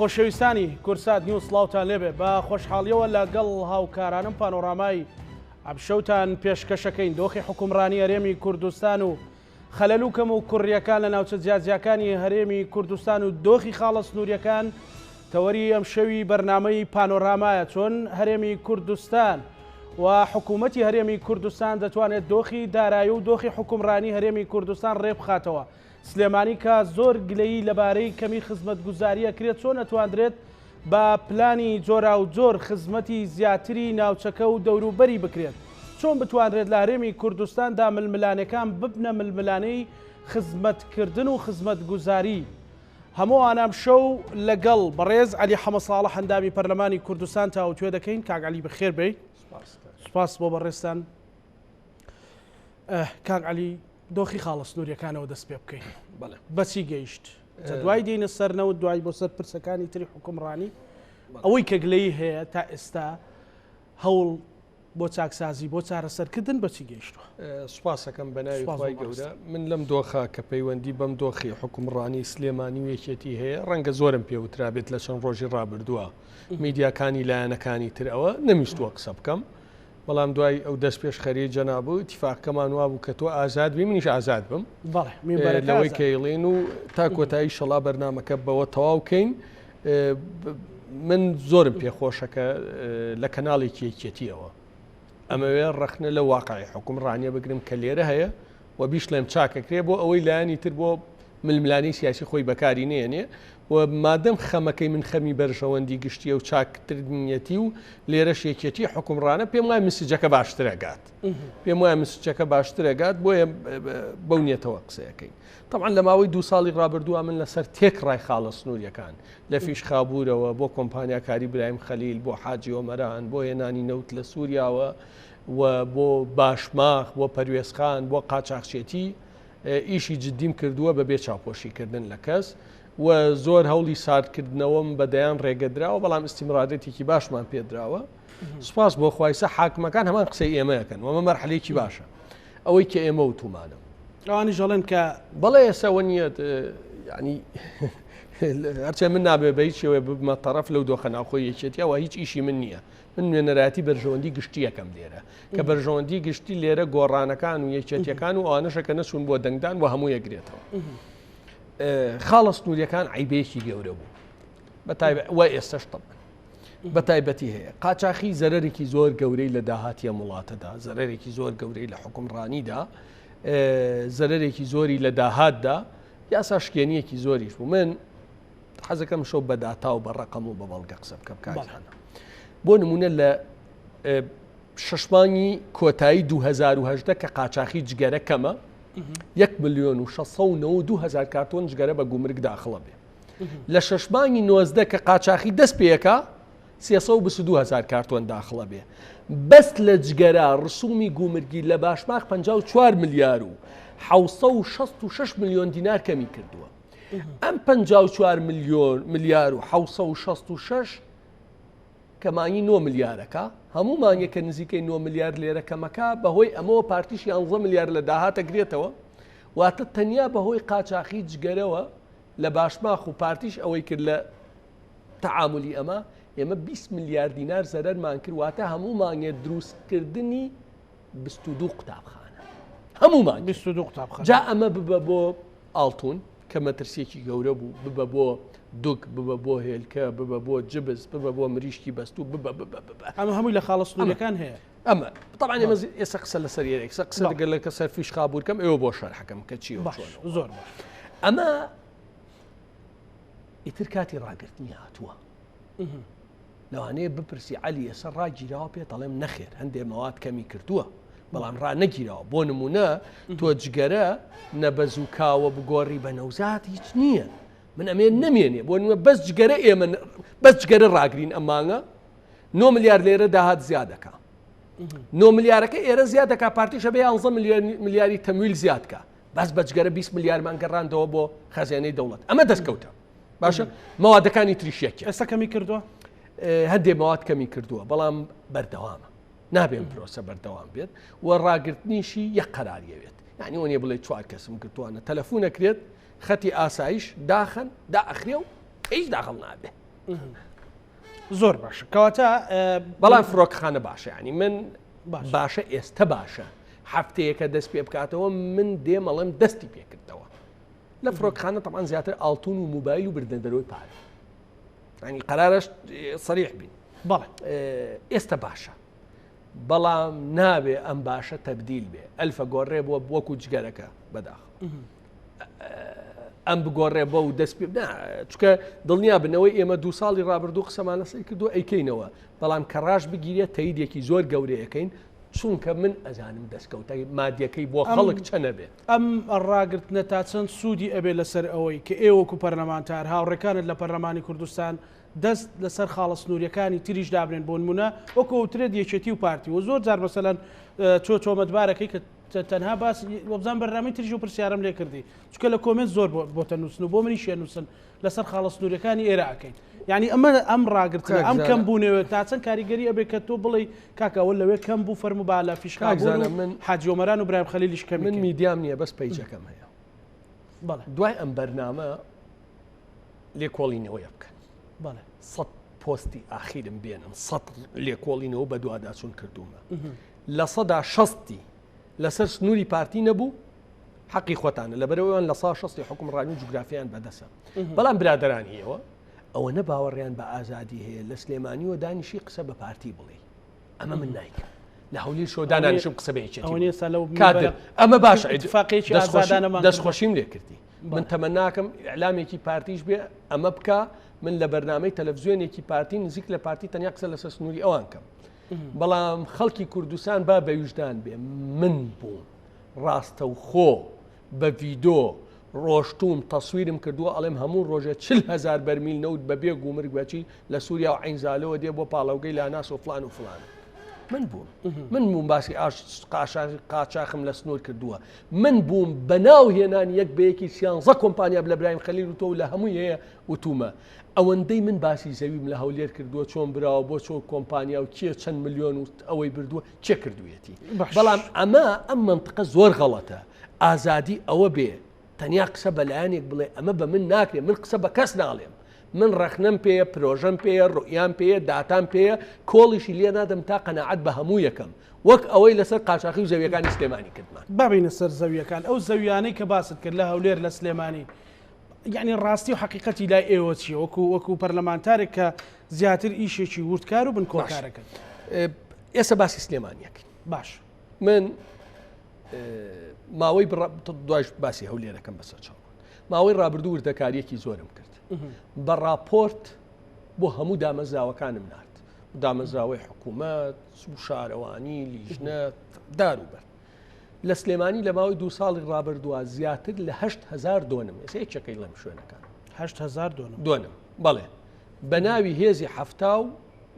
خۆشەویستانی کورسات نیوز سڵاوتان لێبێ بە خۆشحاڵیەوە لەگەڵ هاوکارانم پانۆرامای ئەمشەوتان پێشکەشەکەین دۆخی حکومڕانی هەرێمی کوردستان و خەلەلوکەم و کوڕیەکان لە ناوچە جیاجیەکانی هەرێمی کوردستان و دۆخی خاڵە سنووریەکان تەوەری ئەم شەوی بەرنامەی پانۆرامایە چۆن هەرێمی کوردستان و حکوومەتی هەرێمی کوردستان دەتوانێت دۆخی دارایی و دۆخی حکومڕانی هەرێمی کوردستان ڕێبخاتەوە. سلێمانی کە زۆر گلەیی لەبارەی کەمی خزمەتگوزاریە کرێت چۆن ئەتواندرێت بە پلانی جۆرا و جۆر خزمەتی زیاتری ناوچەکە و دەوروبەری بکرێت، چۆن بتوانرێت لە هەرێمی کوردستاندا ململانەکان ببنە ململانەی خزمەتکردن و خزمەتگوزاری. هەمووانام شەو لەگەڵ بەڕێز عەلی حەمەدساڵح هەندامی پەرلەمانی کوردستان تاوتوێ دەکەین. کاک عەلی بەخێر بێی. سپاس بۆ بەڕێزتان. کاک عەلی، دۆخی خاڵە سنووریەکانەوە دەست پێ بکەین. بەچی گەیشت؟ دوای دێنە سەرنەوە دوای بۆ سەر پرسەکانی تری حکومڕانی ئەوەی کە گلەیی هەیە تا ئێستا هەوڵ بۆ چاکسازی بۆ چارەسەرکردن بەچی گەیشتوە؟ سوپاسەکەم بە ناوی خوای گەورە. من لەم دۆخە کە پەیوەندی بەم دۆخی حکومڕانی سلێمانی و یەکێتی هەیە ڕەنگە زۆرم پێوترا بێت لە چەند ڕۆژی ڕابردووە میدیاکانی لایەنەکانی تر ئەوە نەمیستووە قسە بکەم، بەڵام دوای ئەو دەست پێش خەریە جەنابوو اتیفاقەکەمان وا بوو کە تۆ ئازاد بی، منیش ئازاد بم لەوەی کەیڵێن و تا کۆتایی شەڵا بەرنامەکە بەوە تەواوکەین. من زۆرم پێخۆشەکە لە کەناڵێکی یەکێتیەوە ئەمەوێ ڕەخنە لە واقعی حکومڕانیە بگرم کە لێرە هەیە و بیش لێم چاکەکرێ بۆ ئەوەی لایەنی تر بۆ ململانی سیاسی خۆی بەکاری نێنێ و مادەم خەمەکەی من خەمی بەرژەوەندی گشتیە و چاکترنیەتی و لێرە شێکێتی حکومڕانە پێم وایە مسجەکە باشترەگات، پێم وایە مسجەکە باشترەگات، بۆیە بەو نیەتەوە قسەیەکەین. طبعا لە ماوەی 2 ساڵی ڕابردووە من لەسەر تێکڕای خاڵە سنووریەکان لە فیش خابوورەوە بۆ کۆمپانیا کاری برایم خەلیل، بۆ حاجی ئۆمەران، بۆ هێنانی نەوت لە سووریاوە و بۆ باشماخ، بۆ پەروێزخان، بۆ قاچاقچێتی ئیشی جدیم کردووە بەبێ چاوپۆشیکردن لە کەس و زۆر هەوڵی ساردکردنەوەم بەدەیان ڕێگەدراوە، بەڵام ئیستیمرارەتێکی باشمان پێدراوە. سوپاس بۆ خوایسە حاکمەکان هەمان قسەی ئێمەیەکەن وەمە مەرحەلەیەکی باشە ئەوەی کە ئێمە وتومانە ئەوانی ژەڵێن کە بەڵێ ئێسەوە نیەت ینی هەرچێ من نابێ بە هیچ شێوێ ببمە تەرەف لەو دۆخە ناوخۆی یەکێتیەوە هیچ ئیشی من نییە. من نوێنەراتی بەرژەوەندی گشتی یەکەم لێرە کە بەرژەوەندی گشتی لێرە گۆڕانەکان و یەکێتیەکان و ئەوانەشە کە نەچوون بۆ دەنگدان و هەموو یەکرێتەوە. خاڵە سنووریەکان عیبێکی گەورە بوو و ئێستش طبعا بە تایبەتی هەیە. قاچاقی زەرەرێکی زۆر گەورەی لە داهاتیە وڵاتەدا، زەرەرێکی زۆر گەورەی لە حکومڕانیدا، زەرەرێکی زۆری لە داهاتدا، یاسا شکێنیەکی زۆریش بوو. من حەزەکەم شەو بە داتا و بە ڕەقەم و بە بەڵگە قسە بکەم کاکانە. بۆ نمونە لە شەشمانی کۆتایی 2018 کە قاچاقی جگەرە کەمە 1,692,000 کارتۆن جگەرە بە گومرگ داخڵە بێ. لە شەشمانی 19 کە قاچاقی دەست پێیەکە 322,000 کارتۆن داخڵە بێ. بەست لە جگەرە ڕسومی گومرگی لە باشماخ 54 ملیار و 766 میلیۆن دینار کەمی کردووە. ئەم 54 ملیار و 766 کەمانی 9 ملیارەکە هەموو مانگێکە نزیکەی 9 ملیار لێرە کەمەکە بەهۆی ئەمەوە پارتیش 11 ملیار لە داهاتە گرێتەوە، واتە تەنیا بەهۆی قاچاقی جگەرەوە لە باشماخ و پارتیش ئەوەی کرد لە تەعاملی ئێمە 20 ملیار دینار زەرەرمان کرد، واتە هەموو مانگێ دروستکردنی 22 قوتابخانە، هەموو مانگ 22 قوتابخانە. جا ئەمە ببە بۆ ئاڵتون کە مەترسیەکی گەورە بوو، ببە بۆ دوک، ببە بۆ هێلکە، ببە بۆ جبز، ببە بۆ مریشکی بەستوو، ببە ئەمە هەمووی لە خاڵە سنووریەکان هەیە. ئەمە طبعا ئێمە ئێستا قسە لەسەر یەکێک قسە دەگەر لە کەسەر فیش خابوورکەم ئێوە بۆ شەرحەکەم کە چی زۆر ئەمە ئیتر کاتی ڕاگررتنی هاتووە. لەوانەیە بپرسی عەلی ئێستا ڕاگیراوە پێ دەڵێم نەخێر هەندێک مەواد کەمی کردووە بەڵام ڕانەگیراوە. بۆ نمونە تۆ جگەرە نەبەزووکاوە بگۆڕی بە نەوزات هیچ نییە، من ئەمێ نەمێنێ بۆ نمە بەس جگەرە ئێمە بەس جگەرە ڕاگرین ئەمانگە 9 ملیار لێرە داهات زیادەکە. 9 ملیارەکە ئێرە زیادەکە پارتیشە بە 11 ملیاری تەمویل زیادکە، بەس بە جگەرە 20 ملیارمان گەڕاندەوە بۆ خەزانەی دەوڵەت. ئەمە دەستکەوتە باشە. مەوادەکانی تریشیەکە ئێستا کەمی کردووە، هەندێک مەواد کەمی کردووە بەڵام بەردەوامە، نابێن پرۆسە بەردەوام بێت و ڕاگررتنیشی یەک قەراریەوێت. یعنی وەنیە بڵێ 4 کەسم کردوانە تەلەفۆنەکرێت خەتی ئاسایش داخن دائەخرێ و هیچ داخڵ نابێ زۆر باشە کەواتە بەڵام فڕۆکخانە باشە ینی من باشە ئێستا باشە هەفتەیەکە دەست پێ بکاتەوە من دێمەڵێم دەستی پێکردەوە لە فڕۆکخانە تەمان زیاتر ئاڵتون و موبایل و بردن دەرەوەی پارە ینی قەرارەش سەریح بین بەڵێ ئێستا باشە بەڵام نابێ ئەم باشە تەبدیل بێ ئەلفە گۆڕێ بووە وەکو جگەرەکە بەداخ ئەم بگۆڕێ بە و دەست پێ چکە دڵنیا بنەوەی ئێمە 2 ساڵی ڕابردوو قسەمان لەسەر کردو ئەیکەینەوە بەڵام کەڕاش بگیرێت تەیدێکی زۆر گەورەیەکەین چونکە من ئەزانم دەستکەوتە مادیەکەی بۆ خەڵک چەنە بێت ئەم ڕاگرتنە تا چەند سوودی ئەبێ لەسەر ئەوەی کە ئێوەکو پەرلەمانتار هاوڕێکانت لە پەرلەمانی کوردستان دەست لەسەر خاڵە سنووریەکانی تریش دابرێن بۆ نمونە وەکوترێت یەکێتی و پارتی و زۆر جار مەسەلەن تۆمەتبارەکەی کە تەنها باس وەبزان بەرنامەی تریژ و پرسیارم لێ کردی چکە لە کۆمنت زۆر بۆتە نووسن و بۆ منی شێنووسن لەسەر خاڵە سنووریەکانی ئێرە ئەەکەین یعنی ئەم ڕاگرتنە ئەم کەم بوونەوە تا چەند کاریگەری ئەبێ کە تۆ بڵێ کاکەوە لەوێ کەم بوو فەرمو با لە فیشکابوون من حاجۆمەران و برایم خەلیلیش کەم من میدیام نییە بەس پەیجەکەم هەیە بەڵێ دوای ئەم بەرنامە لێکۆڵینەوەی بکەن بەڵێ 100 پۆستی ئاخیرم بێنم 100 لێکۆڵینەوە بە دوواداچوون کردومە لە 160 لەسەر سنووری پارتی نەبوو حەقی خۆتانە لەبەرەوەیان لە 160 حکومڕانی و جوگرافیان بەدەسە بەڵام برادرانیەوە ئەوە نە باوەڕیان بە ئازادی هەیە لە سلێمانیەوە دانیشی قسە بە پارتی بڵێ ئەمە من نایکە لە هەولی شۆدانانیشم قسە بێچێت کادر ئەمە باشە اتفاقێکی ئازادانەمان دەستخۆشیم لێ کردی من تەمەناکەم ئیعلامێکی پارتیش بێ ئەمە بکە من لە بەرنامەی تەلەڤیزیۆنێکی پارتی نزیک لە پارتی تەنیا قسە لەسەر سنووری ئەوان کەم بەڵام خەڵکی کوردستان با بەویژدان بێ من بووم ڕاستە و خۆ بە ڤیدۆ ڕۆشتوم تەسویرم کردووە ئەڵێم هەموو ڕۆژێ 40,000 بەرمیل نەوت بەبێ گومرگ بەچی لە سووریا و عینزالەوە دێ بۆ پاڵەوگەی لاناس و فلان و فلان من بووم باسی قاچاخم لە سنوور کردووە من بووم بەناو هێنان یەک بەیەکی سیانزە کۆمپانیا لە برایم خەلیل و تۆ لە هەمووی هەیە وتومە ئەوەندەی من باسی زەویم لە هەولێر کردووە چۆن براوە بۆ چۆ کۆمپانیا و کێ چەند ملیۆن و ئەوەی بردووە چێ کردوویەتی بەڵام ئەم منطقە زۆر غەڵەتە ئازادی ئەوە بێ تەنیا قسە بەلایەنێک بڵێ ئەمە بە من ناکرێت من قسە بە کەس ناڵێم من ڕەخنەم پێیە پرۆژەم پێیە ڕوئیان پێیە داتان پێیە کۆڵیشی لێ نادەم تا قەنەعەت بە هەموو یەکەم وەک ئەوەی لەسەر قاچاقی و زەویەکانی سلێمانی کردمان بابینە سەر زەویەکان ئەو زەویانەی کە باست کرد لە هەولێر لە سلێمانی یعنی ڕاستی و حقیقەتی لای ئێوە چیە وەکو پەرلەمانتارێک کە زیاتر ئیشێکی وردکار و بنکۆکارەکەن ئێستا باسی سلێمانیەکەین باش من ماوەی دوایش باسی هەولێرەکەم بەسەر چاوم ماوەی ڕابردوو وردەکاریەکی زۆرم کرد بە راپۆرت بۆ هەموو دامەزراوەکانم نرد دامەزراوەی حکوومەت و شارەوانی لیژنە داروبەر لە سلێمانی لە ماوەی 2 ساڵی ڕابردووە زیاتر لە 8,000 دۆنم ئێستا چەکەی لەم شوێنەکان 8,000 دۆنم بەڵێ بە ناوی هێزی هەفتا و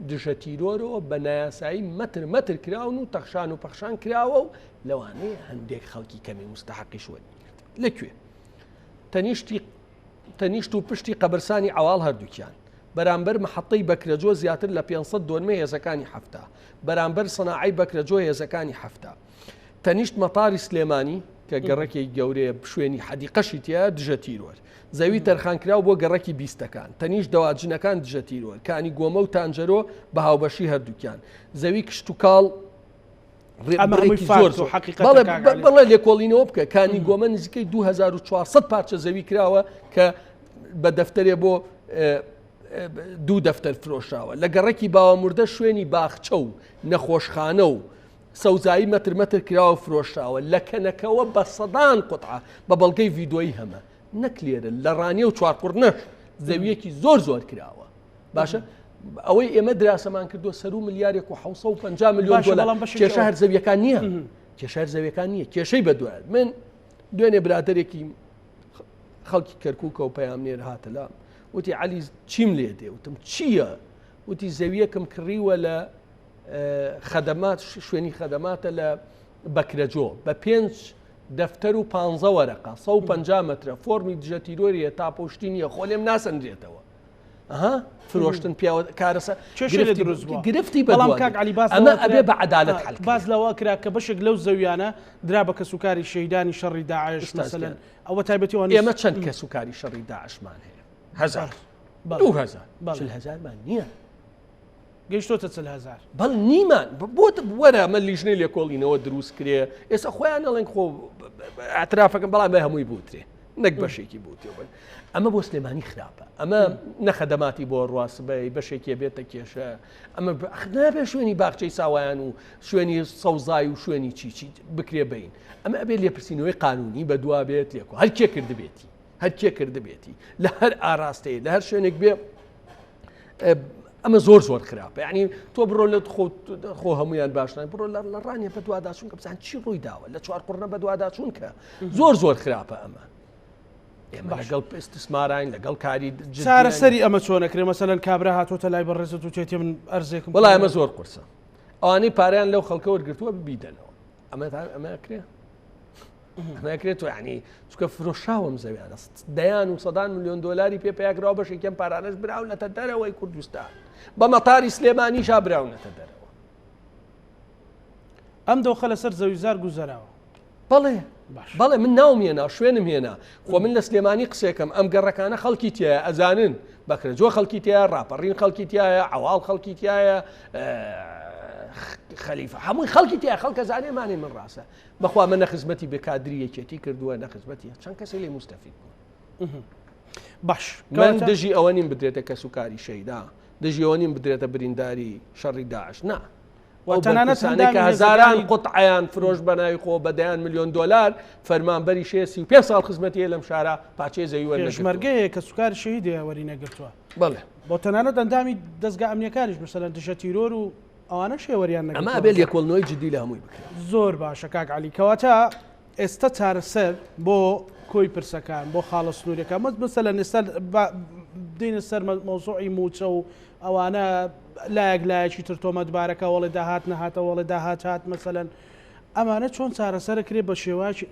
دژە تیرۆرەوە بە نایاسایی مەتر کراون و تەخشان و پەخشان کراوە و لەوانەیە هەندێک خەڵکی کەمی مستحقی شوێن لەکوێ تەنیشت و پشتی قەبرسانی عواڵ هەردووکیان بەرامبەر محەطەی بەکرەجۆ زیاتر لە 500 دۆنمە هێزەکانی هەفتا بەرامبەر سەناعی بەکرەجۆ هێزەکانی هەفتا تەنیشت مەتاری سلێمانی کە گەڕەکی گەورەیە شوێنی حەدیقەشی تیا دژە تیرۆر زەوی تەرخانکراو بۆ گەڕەکی بیستەکان تەنیشت دەواجنەکان دژە تیرۆر کانی گۆمە و تانجەرۆ بە هاوبەشی هەردووکیان زەوی کشت و کاڵ بەڵێ لێکۆڵینەوە بکە کانی گۆمە نزیکەی 2400 پارچە زەوی کراوە کە بە دەفتەرێ بۆ 2 دەفتەر فرۆشراوە لە گەڕەکی باوەموردە شوێنی باخچە و نەخۆشخانە و سەوزایی مەتر کراوە فرۆشراوە لە کەنەکەوە بە سەدان قوتعە بە بەڵگەی ڤیدۆیی هەمە نەکلێرە لە ڕانیە و چوارقورنەش زەویەکی زۆر کراوە باشە ئەوەی ئێمە دراسەمان کردووە سەر و ملیارێک و 750 میلیۆن دلار کێشە هەر زەویەکان نییە کێشە زەویەکان نییە کێشەی بەدوایە من دوێنێ برادێکی خەڵکی کەرکووکە و پەیامنێر هاتە لام وتی عەلی چیم لێ دێ وتم چییە وتی زەویەکم کڕیوە لە خەدەمات شوێنی خەدەماتە لە بەکرەجۆ بە 5 دەفتەر و 15 وەرەقە 150 مترە فۆرمی دژە تیرۆریە تاپۆشتی نییە خۆ لێم ناسەنجێتەوە فرۆشتن پیاوە کارەسە گرفتی بەڵام کاک عەلی باز ئەمە ئەبێ بە عەدالەت حەل باز لەوە کرا کە بەشێک لەو زەویانە درا بە کەسوکاری شەیدانی شەڕی داعش مەسەلەن ئەوە تایبەتیەوە ئێمە چەند کەسوکاری شەڕی داعشمان هەیە 1000 2000 مان نییە گەیشتۆتە 40,000 بەڵ نیمان بۆ وەرە ئەمە لیژنەی لێکۆڵینەوە دروست کرێ ئێستا خۆیان نەڵێن خۆ ئاعترافەکەم بەڵام بە هەمووی بوترێ نەک بەشێکی بوتێ ئەمە بۆ سلێمانی خراپە ئەمە نەخەدەماتی بۆ ڕاستبەی بەشێکی بێتە کێشە ئەمە نابێ شوێنی باخچەی ساوایان و شوێنی سەوزای و شوێنی چی بکرێ بین ئەمە ئەبێ لێپرسینەوەی قانونی بە دوا بێت لێکۆ هەر کێ کردبێتی هەر کێ کردبێتی لە هەر ئاراستەیە لە هەر شوێنێک بێ ئەمە زۆر خراپە یعنی تۆ بڕۆ لە خۆ هەمویان باشن بڕۆ لە ڕانیە بە دوواداچوون کە بزان چی ڕووی داوە لە چوار قڕنە بە دوواداچوون کە زۆر خراپە ئەمە ئێمە لەگەڵ ئستثمارین لەگەڵ کاری چارەسەری ئەمە چۆنەکرێ مەسەلەن کابرا هاتۆتە لای بەڕێزت و چێتی من ئەرزێکم وڵای ئەمە زۆر قورسە ئەوانەی پاریان لەو خەڵکە وەرگرتووە ببیدەنەوە ئەمەکرێت و ینی چکە فرۆشاوم زەویانە دەیان و سەدان ملیۆن دلاری پێپیاگرراوە بەشێکم پارانش براونەتە دەرەوەی کوردستان بە مەتاری سلێمانی شابراونەتە دەرەوە ئەم دۆخە لەسەر زەویزار گوزەراوە بەڵێ من ناوم هێنا شوێنم هێنا خۆ من لە سلێمانی قسێکم ئەم گەڕەکانە خەڵکی تایە ئەزانن بەکرێت جۆ خەڵکی تایە ڕاپەڕین خەڵکی تایە عواڵ خەڵکی تایە خەلیفە هەمووی خەڵکی تایە خەڵکە زانێمانێ من ڕاستە بەخوا من نەخزمەتی بە کادریەکێتی کردووە نەخزمەتی چەند کەسی لێ مستەفید بوو باش من دژی ئەوە نیم بدرێتە کە سوکاری شەیدا دژی ئەوە نیم بدرێتە برینداری شەڕی داعش نا وتەنانەت هەزاران قوتعیان فرۆش بەناوی خۆ بەدەیان ملیۆن دلار فەرمانبەری 35 ساڵ خزمەتی لەم شارە پاچێ زەوی پێشمەرگەیە کە سوکاری شەهیدی وەری نەگرتووە بەڵێ بۆ تەنانەت ئەندامی دەستگا ئەمنیەکانیش مەسەلەن دژە تیرۆر و ئەوانە شێوەریان نەگرتووە ئەمە ئەبێ لێکۆڵنەوەی جدی لە هەمووی بکرێت زۆر باشە کاک عەلی کەواتە ئێستا چارەسەر بۆ کۆی پرسەکان بۆ خاڵە سنووریەکان مەسەلەن ئێستا دێنە سەر مەوزوعی موچە و ئەوانە لایەکی تر تۆمەتبارەکە وەڵێ داهات نەهاتە وەڵێ داهات مەسەلەن ئەمانە چۆن چارەسەرەکرێ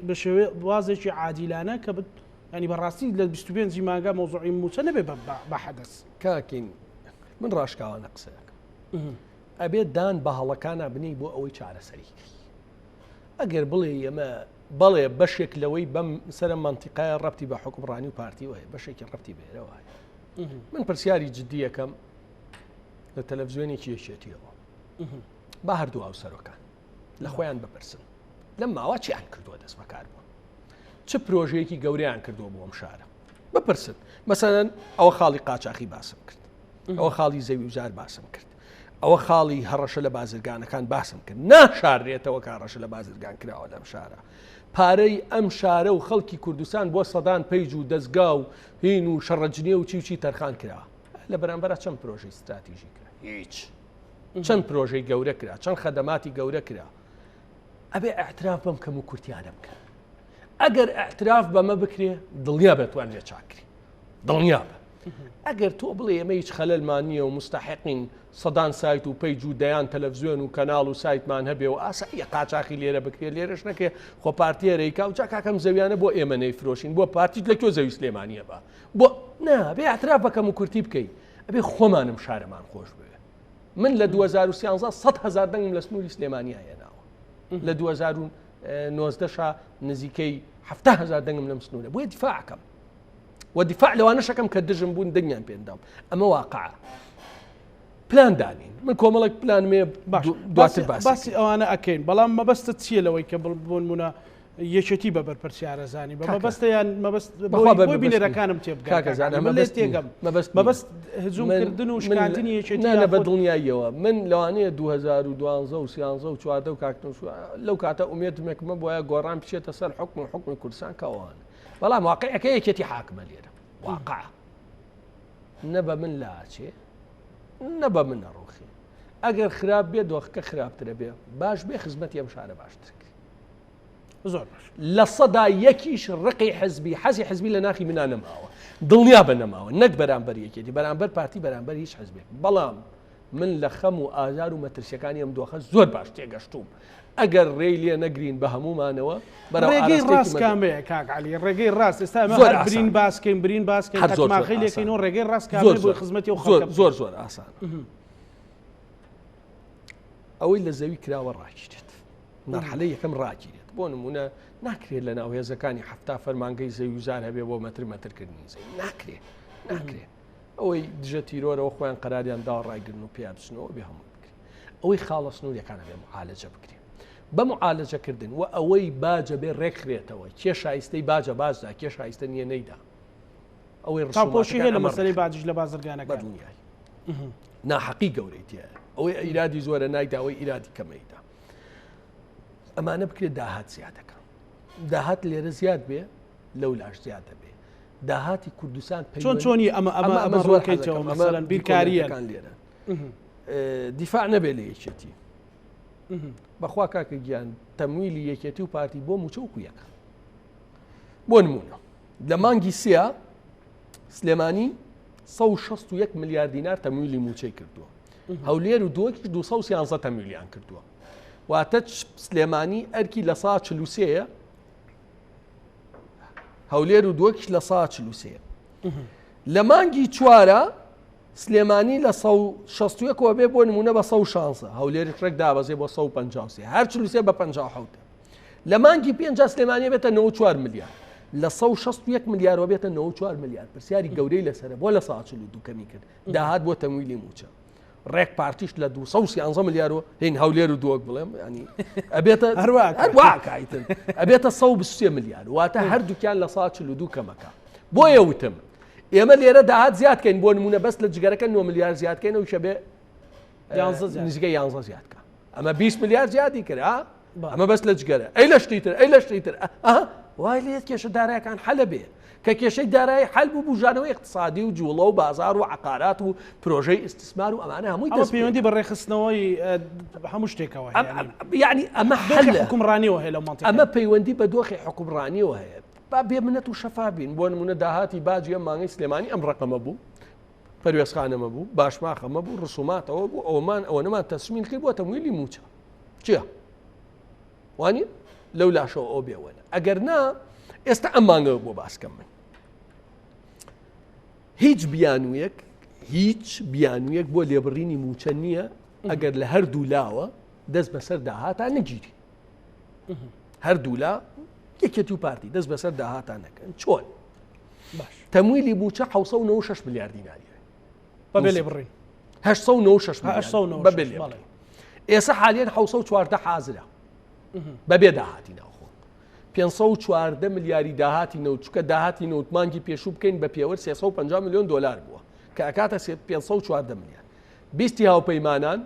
بە شێوەیە وازێکی عادیلانە کە ینی بەڕاستی لە 25 مانگا مەوزوعی موچە نەبێ بە حەدەس کاکین من ڕاشکاوانە قسەیەک ئەبێت دان بە هەڵەکانە بنی بۆ ئەوەی چارەسەریکردی ئەگەر بڵێ ئەمە بەڵێ بەشێک لەوەی بەم سەر منتیقای ڕەبتی بە حکومڕانی و پارتی وایە بەشێکی ڕەبتی بێرەوە من پرسیاری جدی یەکەم لە تەلەڤیزیۆنێکی یەکێتیەوە با هەردوو ئاوسەرۆکان لە خۆیان بپرسن لەم ماوە چیان کردووە دەست بەکار بوون چه پرۆژەیەکی گەورەیان کردووە بۆ ئەم شارە بپرسن مەسەلەن ئەوە خاڵی قاچاقی باسم کرد ئەوە خاڵی زەوی وزار باسم کرد ئەوە خاڵی هەڕەشە لە بازرگانەکان باسم کرد ناشارێتەوە کارڕەشە لە بازرگان کراوە لەم شارە پارەی ئەم شارە و خەڵکی کوردستان بۆ سەدان پەیج و دەستگا و هین و شەڕەجنێ و چی تەرخان کرا لە بەرامبەر چەند پرۆژەی استراتیژی کرا هیچ چەند پرۆژەی گەورە کرا چەند خەدەماتی گەورە کرا ئەبێ ئاعتراف بەم کەم و کورتیانە بکە ئەگەر ئاعتراف بەمە بکرێ دڵنیا بێتوان لێ چاکری دڵنیا بە ئەگەر تۆ بڵێ ئێمە هیچ خەلەلمانیە و مستحقین سەدان سایت و پەیج و دەیان تەلەڤیزیۆن و کەناڵ و سایتمان هەبێ و ئاساییە قاچاقی لێرە بکرێ لێرەش نەکێ خۆ پارتیە ڕێیکا و چاکاکەم زەویانە بۆ ئێمە نەیفرۆشین بۆ پارتیت لە کێ زەوی سلێمانیە بۆ نا بێ ئاعتراف بەکەم و کورتی بکەی ئەبێ خۆمانم شارەمان خۆش بوێ من لە 2013 100,000 دەنگم لە سنووری سلێمانیا هێناوە لە 2019 نزیکەی 70,000 دەنگم لەم سنوورە بۆیە دیفاعکەم ودفاع لەوانەشەکەم کە دژم بوون دەنگیان پێندام ئەمە واقعە پلان دانین من کۆمەڵێک پلانمێ دواتر باسی ئەوانە ئەکەین بەڵام مەبەستە چییە لەوەی کە بۆنمونە یەکێتی بە بەرپرسیارەزانی بە مەبەستیان مەبەست بینەرەکانم تێبگەم مەبەست هجوومکردن و شکاندنی یەکێتی بە دڵنیاییەوە من لەوانەیە 2012 و 13 و 14 و کاکتن لەو کاتە ئومێدمێکمە بۆیە گۆڕان بچێتە سەر حکمی کوردستان کەوان بەڵام واقعەکە یەکێتی حاکمە لێرە واقع نەبە من لاچێ نەبە من نەڕوخی ئەگەر خراپ بێ دۆخەکە خراپترە بێ باش بێ خزمەتی ئەم شارە باشتر زۆر باش لە سەدا یەکیش ڕقی حزبی حەزی حزبی لە ناخی منا نەماوە دڵنیا بە نەماوە نەک بەرامبەر یەکێتی بەرامبەر پارتی بەرامبەر هیچ حزبێک بەڵام من لە خەم و ئازار و مەترسیەکانی ئەم دۆخە زۆر باش تێگەشتوم ئەگەر ڕێی لێ نەگرین بە هەمومانەوە ڕێگەی ڕاست کامەیە کاک عەلی ڕێگەی ڕاست ئێستا ئەمە برین باسکەین قەتماخی لێکەینەوە ڕێگەی ڕاست کامەیە بۆ خزمەتی و خەڵک زۆر ئاسان ئەوەی لە زەوی کراوە ڕاکیرێت مەرحەلەی یەکەم ڕاکیرێت بۆ نمونە ناکرێت لە ناو هێزەکانی 7 فەرمانگەی زەوی وزار هەبێ بۆ مەترکردنی زەوی ناکرێت ئەوەی دژە تیرۆرەوە خۆیان قەراریان دا ڕایگرن و پیا بچنەوە بێ هەموو بکرێن ئەوەی خاڵە سنووریەکانە بێ معالەجە بکرێن بە معالەجەکردن و ئەوەی باجە بێ ڕێکخرێتەوە کێ شایستەی باجە باشدا کێ شایستە نییە نەیدا ئەوەی ڕپۆشی هەیە لە مەسەلەی باجش لە بازرگانەکە دنیای ناحەقی گەورەیتە ئەوەی ئیرادی زۆرە نایدا ئەوەی ئیرادی کەمەیدا ئەمانە بکرێت داهات زیادەکە داهات لێرە زیاد بێ لەو لاش زیادە بێ داهاتی کوردستان چۆنی ئەمە زۆرکەیتەوە مەسەلەن بیرکاریەکان لێرە دیفاع نەبێ لە یەکێتی بەخوا کاکە گیان تەمویلی یەکێتی و پارتی بۆ موچە و کویەکە بۆ نمونە لە مانگی سیا سلێمانی 161 ملیارد دینار تەمویلی موچەی کردووە هەولێر و دۆکیش 213 تەمویلیان کردووە واتە سلێمانی ئەرکی لە 143 هەولێر و دۆکیش لە 143 لە مانگی چوارە سلێمانی لە 161ەوە بێ بۆ نمونە بە 116 هەولێری ڕێک دابەزێ بۆ 153 هەر 43 بە 57 لە مانگی 5 سلێمانی بێتە 94 ملیار لە 161 ملیارەوە بێتە 94 ملیار پرسیاری گەورەی لەسەرە بۆ لە 142 کەمی کرد داهات بۆ تەمویلی موچە ڕێک پارتیش لە 213 ملیارەوە هین هەولێر و دۆک بڵێم ینی ئەبێتە هەرواکایتن ئەبێتە 123 ملیار واتە هەردووکیان لە 142 کەمەکە بۆیە وتم ئێمە لێرە داهات زیادکەین بۆ نمونە بەس لە جگەرەکە 9 ملیار زیادکەین و شەبێ نزیکەی 11 زیادکە ئەمە 20 ملیار زیادی کرد ئەمە بەس لە جگەرە ئەی لە شتیتر ئەی لە شتیتر وای لێت کێشە دارایەکان حەلە بێ کە کێشەی دارایی حەل بوو بژانەوەی اقتصادی و جوڵە و بازار و عقارات و پرۆژەی ئیسtismار و ئەمانە هەمووی دەست پەیوەندی بە ڕێخستنەوەی هەموو شتێکەوە یعنی ئەمە حکومڕانیەوە هەیە لە مانتیقە ئەمە پەیوەندی بە دۆخی حکومڕانیەوە هەیە با بێمنەت و شەفابین بۆ نمونە داهاتی باجی ئەم مانگەی سلێمانی ئەم ڕقەمە بوو پەروێزخانەمە بوو باشماخەمە بوو ڕسوماتەوە بوو ئەومان ئەوە نەمان تەسمیل کرد بۆ تەمویلی موچە چییە وانی لەو لاشەوە ئەو بێوەنە ئەگەر نا ئێستا ئەم مانگەوە بۆ باسکەم من هیچ بیانویەک بۆ لێبڕینی موچە نییە ئەگەر لە هەردوو لاوە دەست بەسەر داهاتا نەگیری هەردوو لا یەکێتی و پارتی دەست بەسەر داهاتا نەکەن چۆن تەمویلی موچە 696 ملیارد دیناریە بەبێ لێبڕین 896 بەبێ لێبڕین ئێستا حالیان 614 حازرە بەبێ داهاتی ناوخۆ 514 ملیاری داهاتی نەوت چکە داهاتی نەوتمانگی پێشوو بکەین بە پێوە 350 میلیۆن دلار بووە کە ئەکاتە 514 ملیار 20 هاوپەیمانان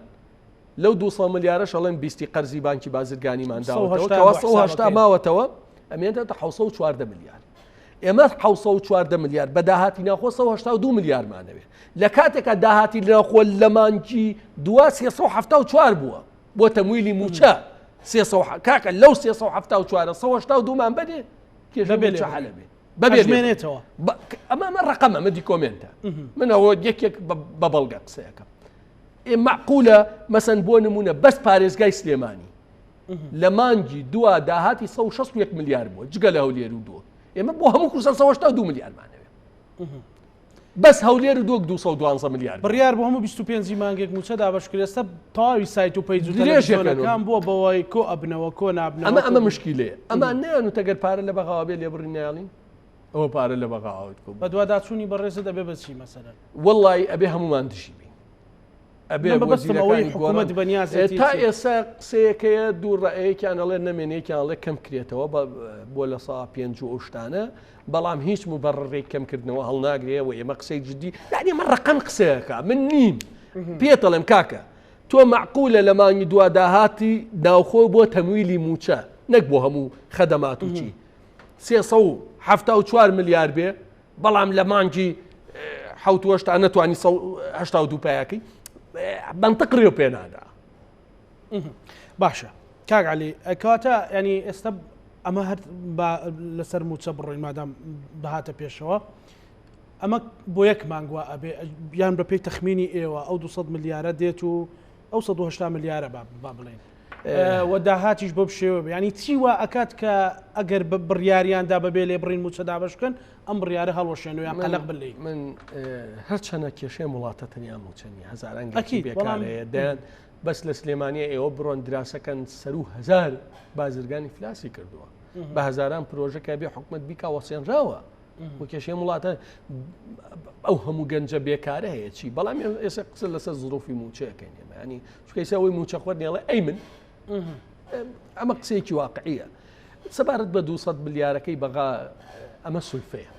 لەو 200 ملیارە شەڵێن 20 قەرزی بانکی بازرگانیمان داوەتەوە ماوەتەوە ئەمێنێتە 614 ملیار ئێمە 614 ملیار بە داهاتی ناخۆ 182 ملیارمانەوێت لە کاتێکە داهاتی ناخۆ لە مانکی 374 بووە بۆ تەمویلی موچە کاکە لەو 374 182مان بەدێ کێشە حەلە بێ بەبێنێتەوە ئەمە ڕقەمە مەدی کۆمنتە منەوە یەکێک بە بەڵگە قسەیەکەم معقولە مەسەن بۆ نمونە بەس پارێزگای سلێمانی لە مانگی دوا داهاتی 161 ملیار بووە جگە لە هەولێر و دۆ ئێمە بۆ هەموو کوردستان 182 ملیارمانەوێت بەس هەولێر و دۆک 212 ملیار بڕیار بۆ هەموو 25 مانگێک موچە دابەشکرێستە تاوی سایت و پەیجەکان بووە بەوەی کۆ ئەبنەوە کۆ نابنەوە ئەمە مشکیلەیە ئەمە نەیان و تەگەر پارە لە بەغاوە بێ لێبڕی ناڵین ئەوە پارە لە بەغاوت بە دوواداچوونی بەڕێزە دەبێ بەچی مەسەلەن وەڵڵی ئەبێ هەمومان دشی بین ئەبێ حکوومەت بەنیاز تا ئێستا قسەیەکەیە دوو ڕائەیەکیان ئەڵێ نەمێنەیەکیان ئەڵێ کەم کرێتەوە بۆ لە سا 5 و شتانە بەڵام هیچ مبەڕڕێک کەمکردنەوە هەڵناگرێەوە ئێمە قسەی جدی یعنی ئەمە ڕقەم قسەیەکە من نیم پێتەڵێم کاکە تۆ معقولە لە مانگی دوا داهاتی ناوخۆ بۆ تەمویلی موچە نەک بۆ هەموو خەدەمات و چی 374 ملیار بێ بەڵام لە مانگی حوتوەشتا نەتوانی 82 پایەکەی منطقڕێ پێ نادا باشە کاک عەلی ئەکاتە ینی ئێستا ئەمە هەر لەسەر موچە بڕۆین مادام بەهاتە پێشەوە ئەمە بۆ یەک مانگوە ئەبێ یان بە پێی تەخمینی ئێوە ئەو 200 ملیارە دێت و ئەو 180 ملیارە با بڵێن و داهاتیش بۆ بشێوە ینی چیوە ئەکات کە ئەگەر بڕیاریاندا بەبێ لێ بڕین موچە دابشکن ئەم بڕیارە هەڵوەشێن و یان قەلق بلێ من هەرچەنە کێشەی وڵاتە تەنیا موچەنی هەزارانگی بێکارەیە دەیان بەس لە سلێمانیە ئێوە بڕۆن دراسەکەن سەر و هەزار بازرگانی فلاسی کردووە بە هەزاران پرۆژەکە بێ حکومەت بیکا وەسێنراوە بۆ کێشەی وڵاتە ئەو هەموو گەنجە بێکارە هەیە چی بەڵام ئێستا قسە لەسەر زڕۆفی موچەکەین ینی چکەیسا ئەوەی موچە خوارد نێڵێ ئەی من ئەمە قسەیەکی واقعیە سەبارەت بە 200 ملیارەکەی بەغا ئەمە سولفەیە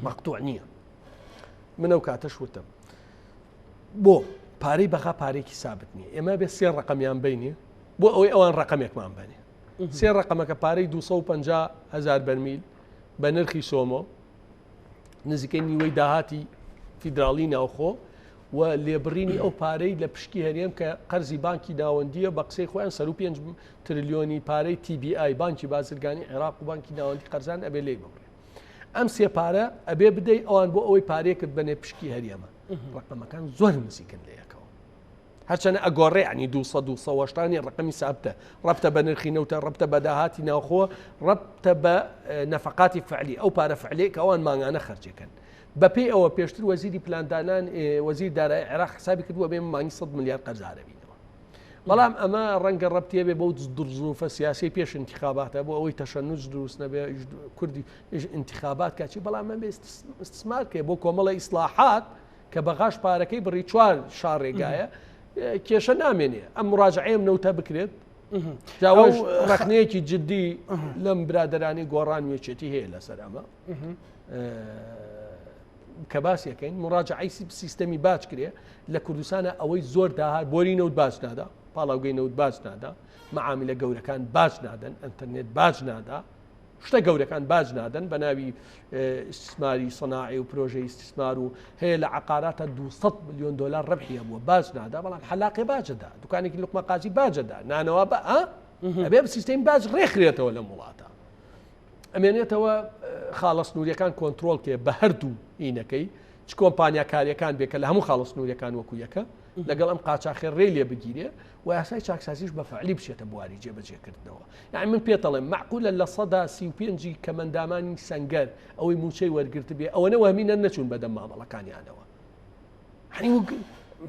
مەقتوع نییە من ئەو کاتەش وتم بۆ پارەی بەغا پارێکی سابت نییە ئێمە بێ سێ ڕقەمیان بینێ بۆ ئەوەی ئەوان ڕقەمێکمان بنێ سێ ڕقەمەکە پارەی 250,000 بەرمیل بە نرخی سۆمۆ نزیکەی نیوەی داهاتی فیدراڵی ناوخۆ و لێبڕینی ئەو پارەی لە پشکی هەرێم کە قەرزی بانکی ناوەندیە بە قسەی خۆیان 5 تریلیۆنی پارەی TBI بانکی بازرگانی عێراق و بانکی ناوەندی قەرزان ئەبێ لێ بڕێ ئەم سێ پارە ئەبێ بدەیت ئەوان بۆ ئەوەی پارێکت بنێ پشکی هەرێمە ڕقەمەکان زۆر نزیکن لە یەکەوە هەرچەنە ئەگۆڕێ عنی 200 ڕقەمی سابتە ڕەبتە بە نرخی نەوتە ڕەبتە بە داهاتی ناوخۆ ڕەبتە بە نەفقاتی فعلی ئەو پارە فعلێک ئەوان ماگانە خەرجەکەن بەپێی ئەوە پێشتر وەزیری پلاندانان وەزیر دارایی عێراق حسابی کردووە بێ مانگی 100 ملیار قەرزارە بینەوە بەڵام ئەمە ڕەنگە ڕەبتێ بێ بەو درزوفە سیاسی پێش انتخاباتە بۆ ئەوەی تەشەنوج دروست نەبێ کوردی انتخابات کاچی بەڵام ئەمە استثمار کێ بۆ کۆمەڵی ئیسلاحات کە بەغاش پارەکەی بڕی 4 شارڕێگایە کێشە نامێنێ ئەم مراجعەیەم نەوتە بکرێت جاوەش ڕخنەیەکی جددی لەم برادەرانی گۆڕان وێچێتی هەیە لەسەر ئەمە کە باسیەکەین مراجعەی سیستەمی باج کرێ لە کوردستانە ئەوەی زۆر داهات بۆری نەوت باج نادا پاڵاوگەی نەوت باج نادا معاملە گەورەکان باج نادەن ئەنتەرنێت باج نادا شتە گەورەکان باج نادەن بە ناوی استثماری سەناعی و پرۆژەی استثمار و هەیە لە عقاراتە 200 ملیۆن دلار ڕەبحیە بووە باج نادا بەڵام حەلاقی باجەدا دوکانێکی لوقمە قازی باجەدا نانەوە بە ئەبێ سیستەمی باج ڕێکخرێتەوە لە وڵاتە ئەمێنێتەوە خاڵە سنووریەکان کۆنتترۆل کێ بە هەردوو ئینەکەی چ کۆمپانیا کاریەکان بێکە لە هەموو خاڵە سنووریەکان وەکو یەکە لەگەڵ ئەم قاچاخێ ڕێ لێ بگیرێ و یاسای چاکسازیش بە فعلی بچێتە بواری جێبەجێکردنەوە یعنی من پێتەڵێم معقولە لە 135 کەمەندامانی سەنگەر ئەوەی موچەی وەرگرت بێ ئەوە وەمینە نەچوون بەدەم مامەڵەکانیانەوە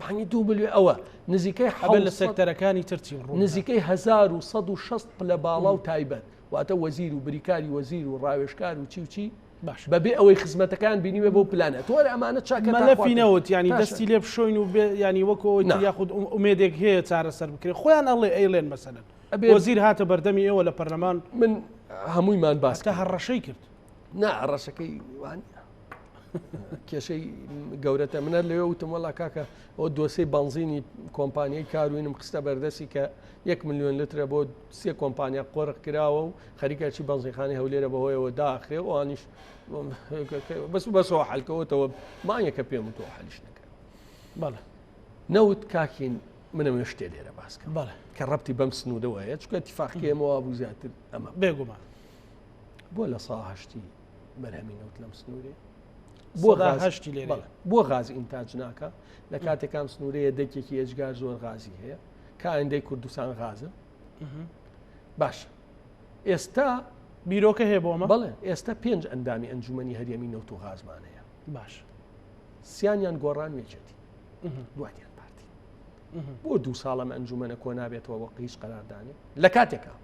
هەنی 2 ملیۆن ئەوە نزیکەی حەبل لە سێکتەرەکانی ترچی نزیکەی 1160 پلە باڵا و تایبەت واتە وەزیر و بریکاری وەزیر و ڕاوێشکار و چی باش بەبێ ئەوەی خزمەتەکان بینیوێ بۆ پلانە تۆرە ئەمانە چاکەمەلەفینەوت ینی دەستی لێ بشۆین و ینی وەکەوە یاخود ئومێدێک هەیە چارەسەر بکرێت خۆیان ئەڵێ ئەیلێن مەسەلەن وەزیر هاتە بەردەمی ئێوە لە پەرلەمان من هەموویمان باس کە هەڕەشەی کرد نا ڕەشەکەی وان کێشەی گەورەتە منە لێ وتم وەڵا کاکە ئەو دۆسەی بەنزینی کۆمپانیای کاروینم خستە بەردەسی کە 1 ملیۆن لترە بۆ 3 کۆمپانیا قۆرق کراوە و خەریکەکی بەنزیخانی هەولێرە بەهۆیەوە داخرێ و ئەوانیش بەسەوە حەلکەوتەوە مانیەکە پێم و تۆ حەلیش نەکە بەڵێ نەوت کاکین منەوێ شتێ لێرە باسکە بەڵێ کە ڕەبتی بەم سنوودەوەیە چکە اتفاقیەمەوە بوو زیاتر ئەمە بێگومان بۆ لە ساهشتی بەرهەمی نەوت لەم سنوورێ هەشتی لێ بۆ غازی ئینتاج ناکە لە کاتێکام سنوورەیە دەکێکی ئێجگار زۆر غازی هەیە کە ئەندەی کوردستان غازە باش ئێستا بیرۆکە هەیە بۆمە بەڵێ ئێستا 5 ئەندامی ئەنجومەنی هەرێمی نەوت و غازمانەیە باش سیانیان گۆڕان وێچێتی دواتیان پارتی بۆ 2 ساڵەم ئەنجومەنە کۆ نابێتەوە وەقت هیچ قەراردانێ لە کاتێکە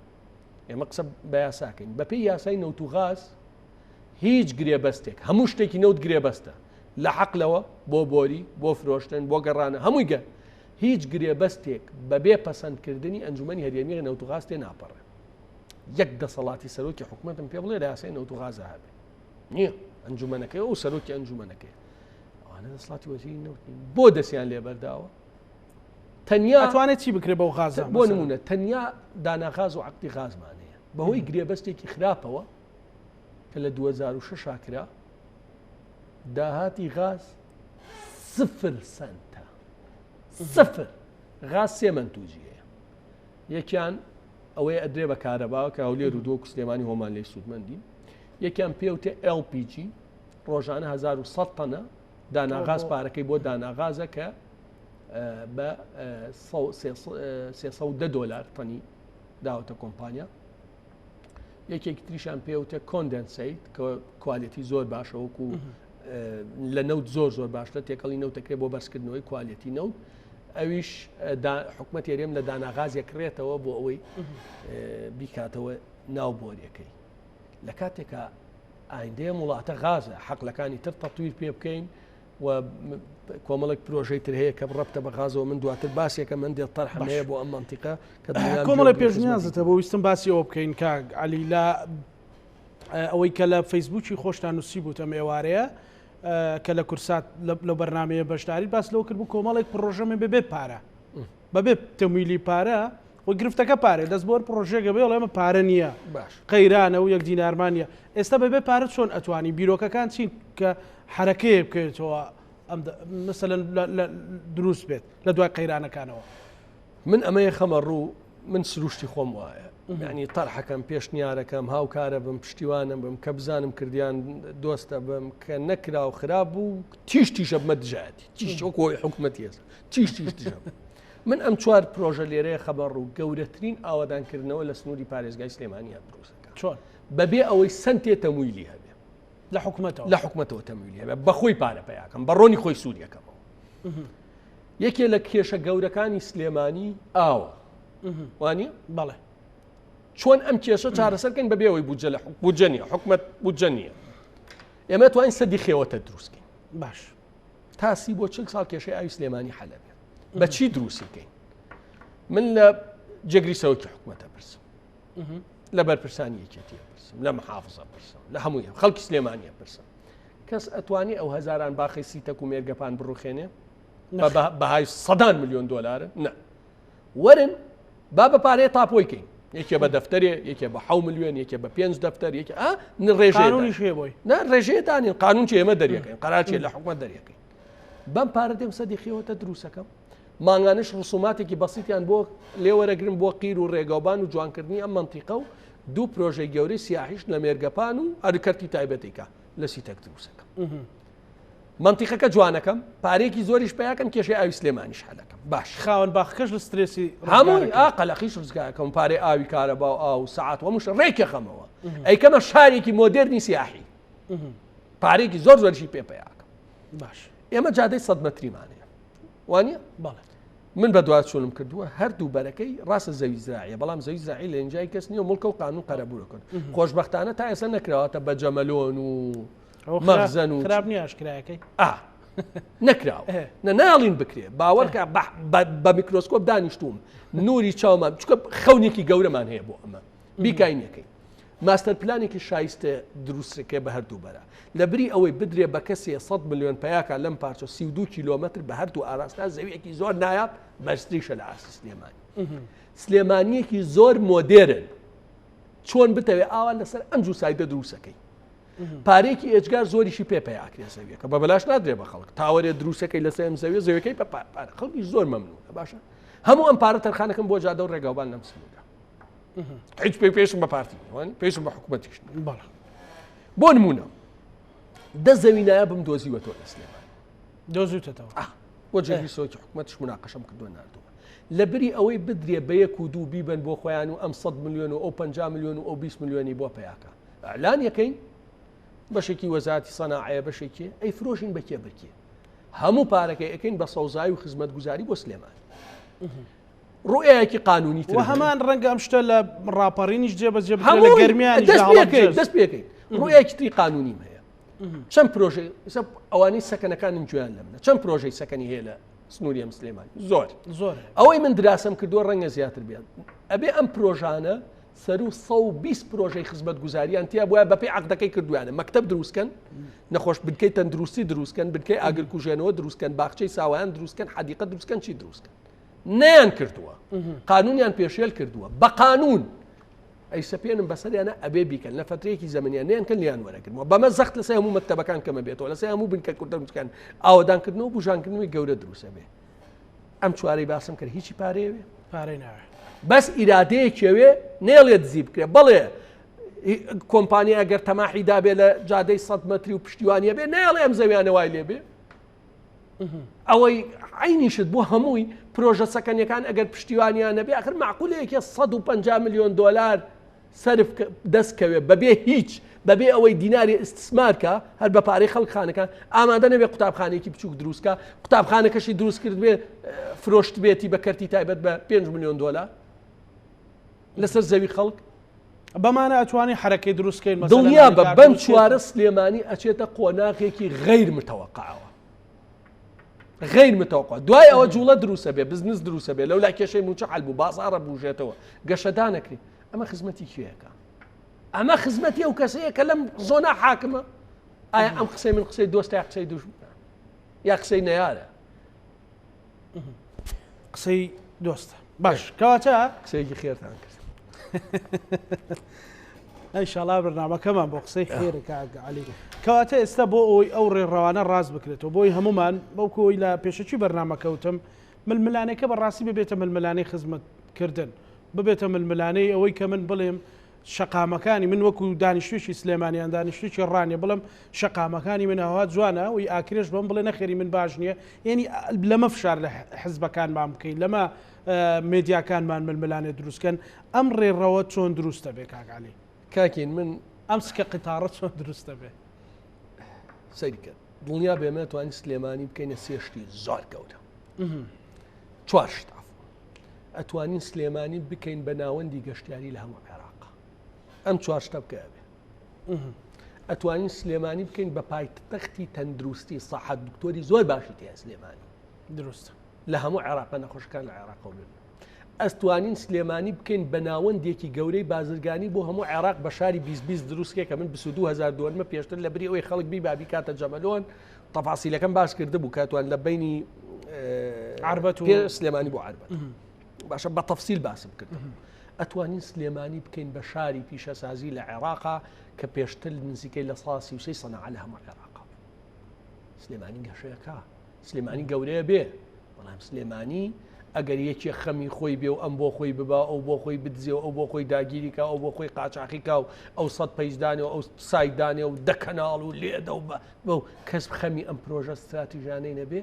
ئێمە قسە بە یاساکەین بەپێی یاسای نەوت و غاز هیچ گرێبەستێک هەموو شتێکی نەوت گرێبەستە لە حەقلەوە بۆ بۆری بۆ فرۆشتن بۆ گەڕانە هەمووی گە هیچ گرێبەستێک بەبێ پەسەندکردنی ئەنجومەنی هەرێمی نەوت و غاز تێ ناپەڕێ یەک دەسەڵاتی سەرۆکی حکوومەتم پێ بڵێ لە یاسای نەوت و غازە هەبێ نییە ئەنجومەنەکەی ئەو سەرۆکی ئەنجومەنەکەی ئەوانە دەسەڵاتی وەزیری نەوت بۆ دەستیان لێبەرداوە تەنیا ئەتوانێت چی بکرێ بەو غازە بۆ نمونە تەنیا داناغاز و عەقدی غازمانەیە بەهۆی گرێبەستێکی خراپەوە کە لە 2006 کرا داهاتی غاز 0 سنتە 0 غاز 3 منتوجی هەیە یەکیان ئەوەی ئەدرێ بە کارەباوە کە هەولێر و دۆ سلێمانی هۆمان لێی سوودمەندین یەکیان پێوتێ LPG ڕۆژانە 1100 تەنە داناغاز پارەکەی بۆ داناغازە کە بە $310 تەنی داوەتە کۆمپانیا یەکێکی تریشان پێوتە کۆندەنسیت کە کوالیتی زۆر باشە وەکو لە نەوت زۆر باشتە تێکەڵی نەوتەکرێت بۆ بەرزکردنەوەی کوالیتی نەوت ئەویش حکومەت هێرێم لە داناغازێک کڕێتەوە بۆ ئەوەی بیکاتەوە ناو بۆریەکەی لە کاتێکە ئایندەیە وڵاتە غازە حەقلەکانی تر تەطویر پێ بکەین و کۆمەڵێک پرۆژەی تر هەیە کە بڕەبتە بە غازەوە من دواتر باسیەکە من دێت تەرحەمەیە بۆ ئەم منتیقە کە کۆمەڵی پێشنیازتە بۆ ویستم باسی ئەوە بکەین کاک عەلی لە ئەوەی کە لە فەیسبووکی خۆشتان نووسی بوو ئەم ئێوارەیە کە لە کورسات لە بەرنامەیە بەشداری باس لەوە کرد بوو کۆمەڵێک پرۆژەمە بەبێ پارە بەبێ تەمویلی پارە و گرفتەکە پارێ دەست بۆ پرۆژێکە بێ ئەمە پارە نییە قەیرانە و یەک دینارمانە ئێستا بەبێ پارە چۆن ئەتوانی بیرۆکەکان چین کە حرەکەیە بکەیتەوە مثلەن دروست بێت لە دوای قەیرانەکانەوە من ئەمەیە خەمە ڕوو من سروشتی خۆم وایە ینی تەرحەکەم پێشنیارەکەم هاوکارە بم پشتیوانم بم کە بزانم کردیان دۆستە بم کە نەکرا و خراپ بوو تیشتیشە بمە دژاتی تیشۆکۆی حکوومەتی ێستا تیشتیش دژە من ئەم چوار پرۆژە لێرەیە خەبەڕ و گەورەترین ئاوادانکردنەوە لە سنووری پارێزگای سلێمانیان دروستەکە چۆن بەبێ ئەوەی سنتێ تەمویلی هەبێ لە حکوومەتەوە تەمویلی هەبێ بەخۆی پارە پێیاکەم بە ڕۆنی خۆی سووریەکەمەوە یەکێ لە کێشە گەورەکانی سلێمانی ئاوە وانە بەڵێ چۆن ئەم کێشە چارەسەرکەین بەبێەوەی بودجە نیە حکوومەت بودجە نیە ئێمە توانین سەدی خێوەتە دروستکەین باش تاسی بۆ 40 ساڵ کێشەی ئاوی سلێمانی حەلە بێت بەچی دروستیکەین من لە جێگری سەوەکی حکوومەتە پرسم لە بەرپرسانی یەکێتیە پرسم لە محافزە پرسم لە هەمووی خەڵکی سلێمانیە پرسم کەس ئەتوانی ئەو هەزاران باخی سیتەک و مێرگەپان بڕوخێنێ بەهای 100 میلیۆن دلار نە وەرن با بە پارەیە تاپۆیکەین یەکێ بە دەفتەرێ یەکێ بە 7 میلیۆن یەکێ بە 5 دەفتەر یەکێ ڕێژەیەدانین قانون چی ئێمە دەریەکەین قەراچێ لە حکوومەت دەریەکەین بەم پارە دێم سەدی خێوەتە دروستەکەم مانگانش ڕسوماتێکی بەسیتیان بۆ لێوەرەگرن بۆ قیر و ڕێگاوبان و جوانکردنی ئەم منتیقە و دوو پرۆژەی گەورەی سیاحیش لە مێرگەپان و ئەرکەرتی تایبەتیکە لە سیتەک دروستەکەم منتیقەکە جوانەکەم پارێکی زۆریش پیاکەم کێشەی ئاوی سلێمانیش حەلەکەم باش خاوەن باخەکەش لە سترێسی هەمووی قەلەقیش ڕزگارەکەم پارەی ئاوی کارەبا و ئاو سەعات وەمش ڕێکەخەمەوە ئەیکەمە شارێکی مۆدێرنی سیاحی پارێکی زۆر زۆرشی پێپیاکەم باش ئێمە جادەی 100 مەتریمانەیە وانە بەڵێ من بە دوات چۆنم کردووە هەردوو بەرەکەی ڕاستە زەوی زراعیە بەڵام زەوی زراعی لە ئینجای کەس نییە مڵکە و قانون قەرەبوورەکەن خۆشبەختانە تا ئێستا نەکراوەتە بە جەمەلۆن و مەخزەن و خراپ نییە ئاشکرایەکەی نەکراوە نەناڵین بکرێ باوەڕکە بە میکرۆسکۆپ دانیشتوم نوری چاومان چکە خەونێکی گەورەمان هەیە بۆ ئەمە بیکاینەکەی ماستەر پلانێکی شایستە دروستەکە بە هەردوو بەرە لە بری ئەوەی بدرێ بە کەسێ 100 میلیۆن پیاکە لەم پارچە 32 کیلۆمەتر بە هەردوو ئاراستا زەویەکی زۆر نایاب بەرزتریشە لە ئاسی سلێمانی سلێمانیەکی زۆر مۆدێرن چۆن بتەوێ ئاوا لەسەر ئەم جوو سایدە دروستەکەی پارێکی ئێجگار زۆریشی پێپیاکرێ زەویەکە بە بەلاش نادرێ بە خەڵک تاوەرێ دروستەکەی لەسەر ئەم زەویە زەویەکەی خەڵکی زۆر مەمنونە باشە هەموو ئەم پارە تەرخانەکەم بۆ جادە و ڕێگاوبان لەم سنوورە هیچ پێشم بە پارتی پێشم بە حکوومەتیش بۆ نمونە دە زەوینایە بم دۆزیوەتەوە لە سلێمان دۆزیوتەوە بۆ جێگری سەوەکی حکوومەتیش مناقەشەم کردووە نردووە لە بری ئەوەی بدرێ بە 1 و 2 بیبن بۆ خۆیان و ئەم 100 میلیۆن و ئەو 50 میلیۆن و ئەو 20 میلیۆنی بۆ پیاکە ئەعلان یەکەین بەشێکی وەزارەتی سەناعەیە بەشێکی ئەی فرۆشین بەکێ بکێ هەموو پارەکەی ئەەکەین بە سەوزایی و خزمەتگوزاری بۆ سلێمان ڕوئەیەکی قانونی و هەمان ڕەنگە ئەم شتە لە ڕاپەڕینیش جێبەجێ لە گەرمیان دەست پێکەین ڕوئەیەکی تری قانونیم هەیە چەند پرۆژەی ئەوانەی سەکەنەکانم گوێیان لە منە چەند پرۆژەی سەکەنی هەیە لە سنووری ئەم سلێمانی زۆر ئەوەی من دراسەم کردووە ڕەنگە زیاتر بێت ئەبێ ئەم پرۆژانە سەر و 120 پرۆژەی خزمەتگوزاریان تیا بووە بەپێی عەقدەکەی کردویانە مەکتەب دروستکەن نەخۆش بنکەی تەندروستی دروستکەن بنکەی ئاگرکوژێنەوە دروستکەن باخچەی ساوایان دروستکەن حەدیقە دروستکەن چی دروستکەن نیان کردووە قانونیان پێشێل کردووە بە قانون ئەی سەپێنم بەسەریانە ئەبێ بیکەن لە فترەیەکی زەمەنیان نیان کە لیان وەرەگرنەوە بەمە زەخت لەسەر هەموو مەکتەبەکان کەمە بێتەوە لەسەر هەموو بنکە کوردەکان ئاوادانکردنەوە بژانکردنەوەی گەورە دروستە بێ ئەم چوارەی باسم کرد هیچی پارەیەوێ پارەی ناوێ بەس ئیرادەیەکێوێ نێڵێت زی بکرێ بەڵێ کۆمپانیا ئەگەر تەماحی دابێ لە جادەی 100 مەتری و پشتیوانیە بێ نێڵێ ئەم زەویانە وای لێ بێ ئەوەی عینیشت بۆ هەمووی پرۆژە سەکەنیەکان ئەگەر پشتیوانیان نەبێ ئەخر معقولەیەکە 150 میلیۆن دلار سەرف دەستکەوێ بەبێ هیچ بەبێ ئەوەی دیناری ئستثمارکە هەر بە پارەی خەڵکخانەکان ئامادە نەبێ قوتابخانەیەکی بچووک دروستکە قوتابخانەکەشی دروست کرد بێ فرۆشت بێتی بە کەرتی تایبەت بە 5 میلیۆن دلار لەسەر زەوی خەڵک بەمانە ئەتوانی حرەکەی دروستکەین دڵنیا بە بەم چوارە سلێمانی ئەچێتە قۆناغێکی غەیر متەوەقعەوە غەیر متەوەقع دوای ئەوە جوڵە دروستە بێ بزنس دروستە بێ لەو لا کێشەی موچە حەل بوو بازاڕە بوژێتەوە گەشەدا نەکرێت ئەمە خزمەتی کوێیەکە ئەمە خزمەتی ئەو کەسەیە کە لەم زۆنا حاکمە ئایا ئەم قسەی من قسەی دۆستە یا قسەی دوژمنە یا قسەی نەیارە قسەی دۆستە باش کەواتە قسەیەکی خێرتان کرد ئەیشەڵا بەرنامەکەمان بۆ قسەی خێرە عەلی کەواتە ئێستا بۆ ئەوی ئەو ڕێڕەوانە ڕاست بکرێتەوە بۆی هەمومان بەوکۆی لە پێشەچی بەرنامەکەوتم ململانەکە بەڕاستی ببێتە ململانەی خزمەتکردن ببێتە ململانەی ئەوەی کە من بڵێم شەقامەکانی من وەکو دانیشتویی سلێمانیان دانیشتویی ڕانیە بڵم شەقامەکانی من هەوا جوانە وی ئاکرێش بم بڵێ نەخێری من باش نییە یعنی لەمە فشار لە حزبەکانمان بکەین لەمە مێدیاکانمان ململانێ دروستکەن ئەم ڕێڕەوە چۆن دروستە بێ کاکعەلی کاکین من ئەم سکە قیتارە چۆن دروستە بێ سەیری کرد دڵنیا بێمە توانین سلێمانی بکەینە سێشتی زۆر گەورە چوار شتاف ئەتوانین سلێمانی بکەین بە ناوەندی گەشتیاری لە هەموو عێراق ئەم چوار شتە بکە بێ ئەتوانین سلێمانی بکەین بە پایتەختی تەندروستی سەحەت دکتۆری زۆر باشی تێ سلێمانی دروستە لە هەموو عێراق نەخۆشەکان لە عێراقەوە بن ئەستوانین سلێمانی بکەین بە ناوەندێکی گەورەی بازرگانی بۆ هەموو عێراق بە شاری 2020 دروستکە کە من 22,000 دۆنمە پێشتر لە بری ئەوەی خەڵک بی بابی کاتە جەمەلۆن تەفاسیلەکەم باش کرده بوو کاتوان لە بینی عربەت و پێ سلێمانی بۆ عربەت باشە بە تەفسیل باسم کرد ئەتوانین سلێمانی بکەین بە شاری پیشەسازی لە عێراقا کە پێشتر نزیکەی لە ساڵ 33 سەنەعە لە هەموو عێراقا سلێمانی گەشەیەکە سلێمانی گەورەیە بێ بەڵام سلێمانی ئەگەر یەکێ خەمی خۆی بێ و ئەم بۆ خۆی ببا ئەو بۆ خۆی بدزێ و ئەو بۆ خۆی داگیریکە ئەو بۆ خۆی قاچاقیکا و ئەو سەد پەیزدانێ و ئەو سایدانێ و دەکەناڵ و لێدە و بە کەس خەمی ئەم پرۆژە استراتیژانەی نەبێ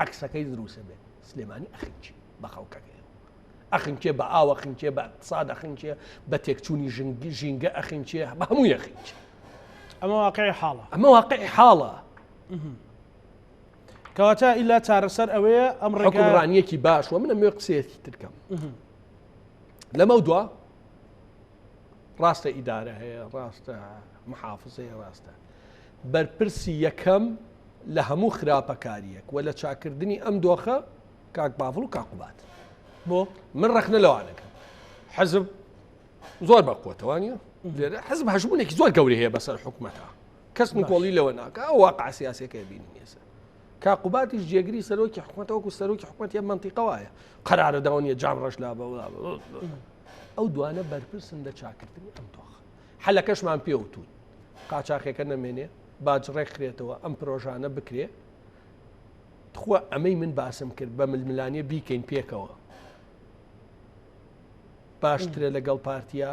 عکسەکەی دروستە بێ سلێمانی ئەخینچی بە خەڵکەکە ئەخینچێ بە ئاوە خینچێ بە اقتصاد ئەخینچێ بە تێکچوونی ژینگە ئەخینچێ بە هەموو یەخینچ ئەمە واقعی حاڵە ئەمە واقعی حاڵە کەواتە ئیلا چارەسەر ئەوەیە ئەم ڕێکوڕانیەکی باش و منە مێ قسەیەکی ترکەم لەمە دووە ڕاستە ئیدارە هەیە ڕاستە محافزەیە ڕاستە بەرپرسی یەکەم لە هەموو خراپەکاریەک و لە چاکردنی ئەم دۆخە کاک باڤڵ و کاقوبات بۆ من ڕەخنە لەوانەکەم حەزب زۆر بەقوتەوانە لێرە حەزب هەژبوونێکی زۆر گەوری هەیە بەسەر حکومەتە کەس من کۆڵی لەوە ناکە ئەو واقع سیاسەکە بینی ێستا کاقوباتیش جێگری سەرۆکی حکومەتەوەکو سەرۆکی حکومەتی منتیقەوەیە قەرارە داوانیە جام ڕەش لا بە ئەو دوانە بەرپرسن لە چاکردنی ئەم دۆخە حەلەکەشمان پێوتون قاچاقێکە نەمێنێ باج ڕێکخرێتەوە ئەم پرۆژانە بکرێ خوا ئەمەی من باسم کرد بە ململانیە بیکەین پێکەوە باشترە لەگەڵ پارتیا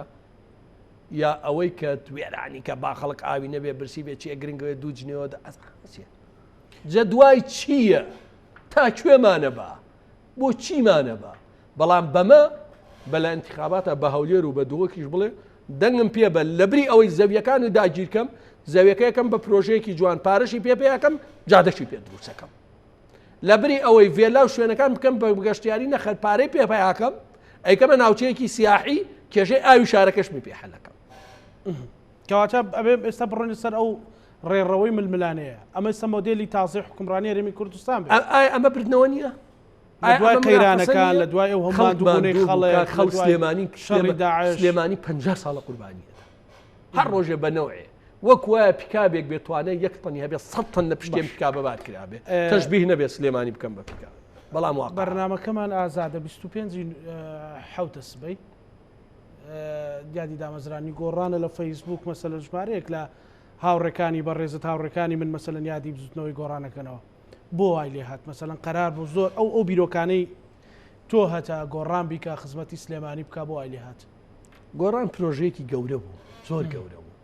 یا ئەوەی کە توێرانی کە با خەڵک ئاوی نەبێ برسی بێ چی گرنگەوێ دوو جنێوە جە دوای چییە تا کوێمانە بە بۆ چیمانە بە بەڵام بەمە بەلە انتخاباتە بە هەولێر و بە دووەکیش بڵێ دەنگم پێ بە لەبری ئەوەی زەویەکان و داگیرکەم زەویەکە یەکەم بە پرۆژەیەکی جوان پارەشی پێیەکەم جادەشی پێ دروستەکەم لەبری ئەوەی ڤێلا و شوێنەکان بکەم بە گەشتیاری نەخەر پارەی پێپیاکەم ئەیکەمە ناوچەیەکی سیاحی کێژەی ئاوی شارەکەشمی پێ حەلەکەم کەواتە ئەبێ ئێستا بڕۆنی سەر ئەو ڕێڕەوەی ململانەیە ئەمە ئێستا مۆدێلی تازەی حکومڕانی هەرێمی کوردستان بێ ئەمە بردنەوە نییە لە دوای قەیرانەکان لە دوای ئەو هەماندوبوونەی خەڵک خەڵ سلێمانی شەڕی داعش سلێمانی 50 ساڵە قوربانیە هەر ڕۆژێ بەنەوعێ وەک وایە پیکابێک بێتوانێت یەک تەنی هەبێ 100 تەن لە پشتێم پیکابە بار کرابێ تەشبیه نەبێت سلێمانی بکەم بە پیکاب بەڵام بەرنامەکەمان ئازادە 25 حوتە سبەی دیادی دامەزرانی گۆڕانە لە فەیسبوک مەسەلە ژمارەیەک لە هاوڕێکانی بەڕێزت هاوڕێکانی من مەسەلەن یادی بزوتنەوەی گۆڕانەکەنەوە بۆ وای لێ هات مەسەلەن قەرار بوو زۆر ئەو بیرۆکانەی تۆ هەتا گۆڕان بیکە خزمەتی سلێمانی بکە بۆ وای لێ هات گۆڕان پرۆژەیەکی گەورە بوو زۆر گەورە بوو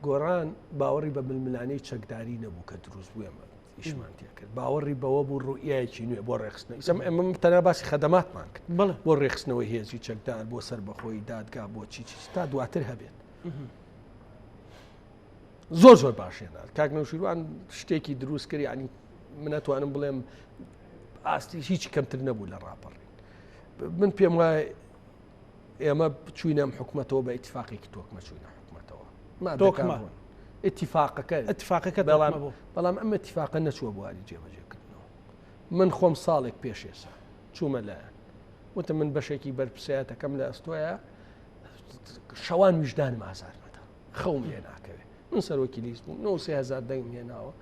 گۆڕان باوەڕی بە ململانەی چەکداری نەبوو کە دروست بوو ئێمە ئیشمان تێ کرد باوەڕی بەوە بوو ڕوئیایکی نوێ بۆ ڕێخستنەوەی ئەمە تەنیا باسی خەدەماتمان کرد بۆ ڕێخستنەوەی هێزی چەکدار بۆ سەربەخۆی دادگا بۆ چی تا دواتر هەبێت زۆر زۆر باشێنات کاک نەوشیروان شتێکی دروست کرد ینی من ناتوانم بڵێم ئاستی هیچ کەمتر نەبوو لە ڕاپەڕین من پێم وایە ئێمە چوینەم حکوومەتەوە بە ئیتفاقێکی تۆکمە چوینە حکوومەتەوە تۆکمە اتفاقەکە بەڵام ئەمە اتفاقە نەچووە بواری جێبەجێکردنەوە. من خۆم ساڵێک پێشێسا چوومە لایەن وتە من بەشێکی بەرپرسایەتەکەم لە ئەستۆیە شەوان ویژدانم ئازار نەدا خەوم لێ ناکەوێت. من سەرۆکی لیست بووم 9,000 دەنگم هێناوە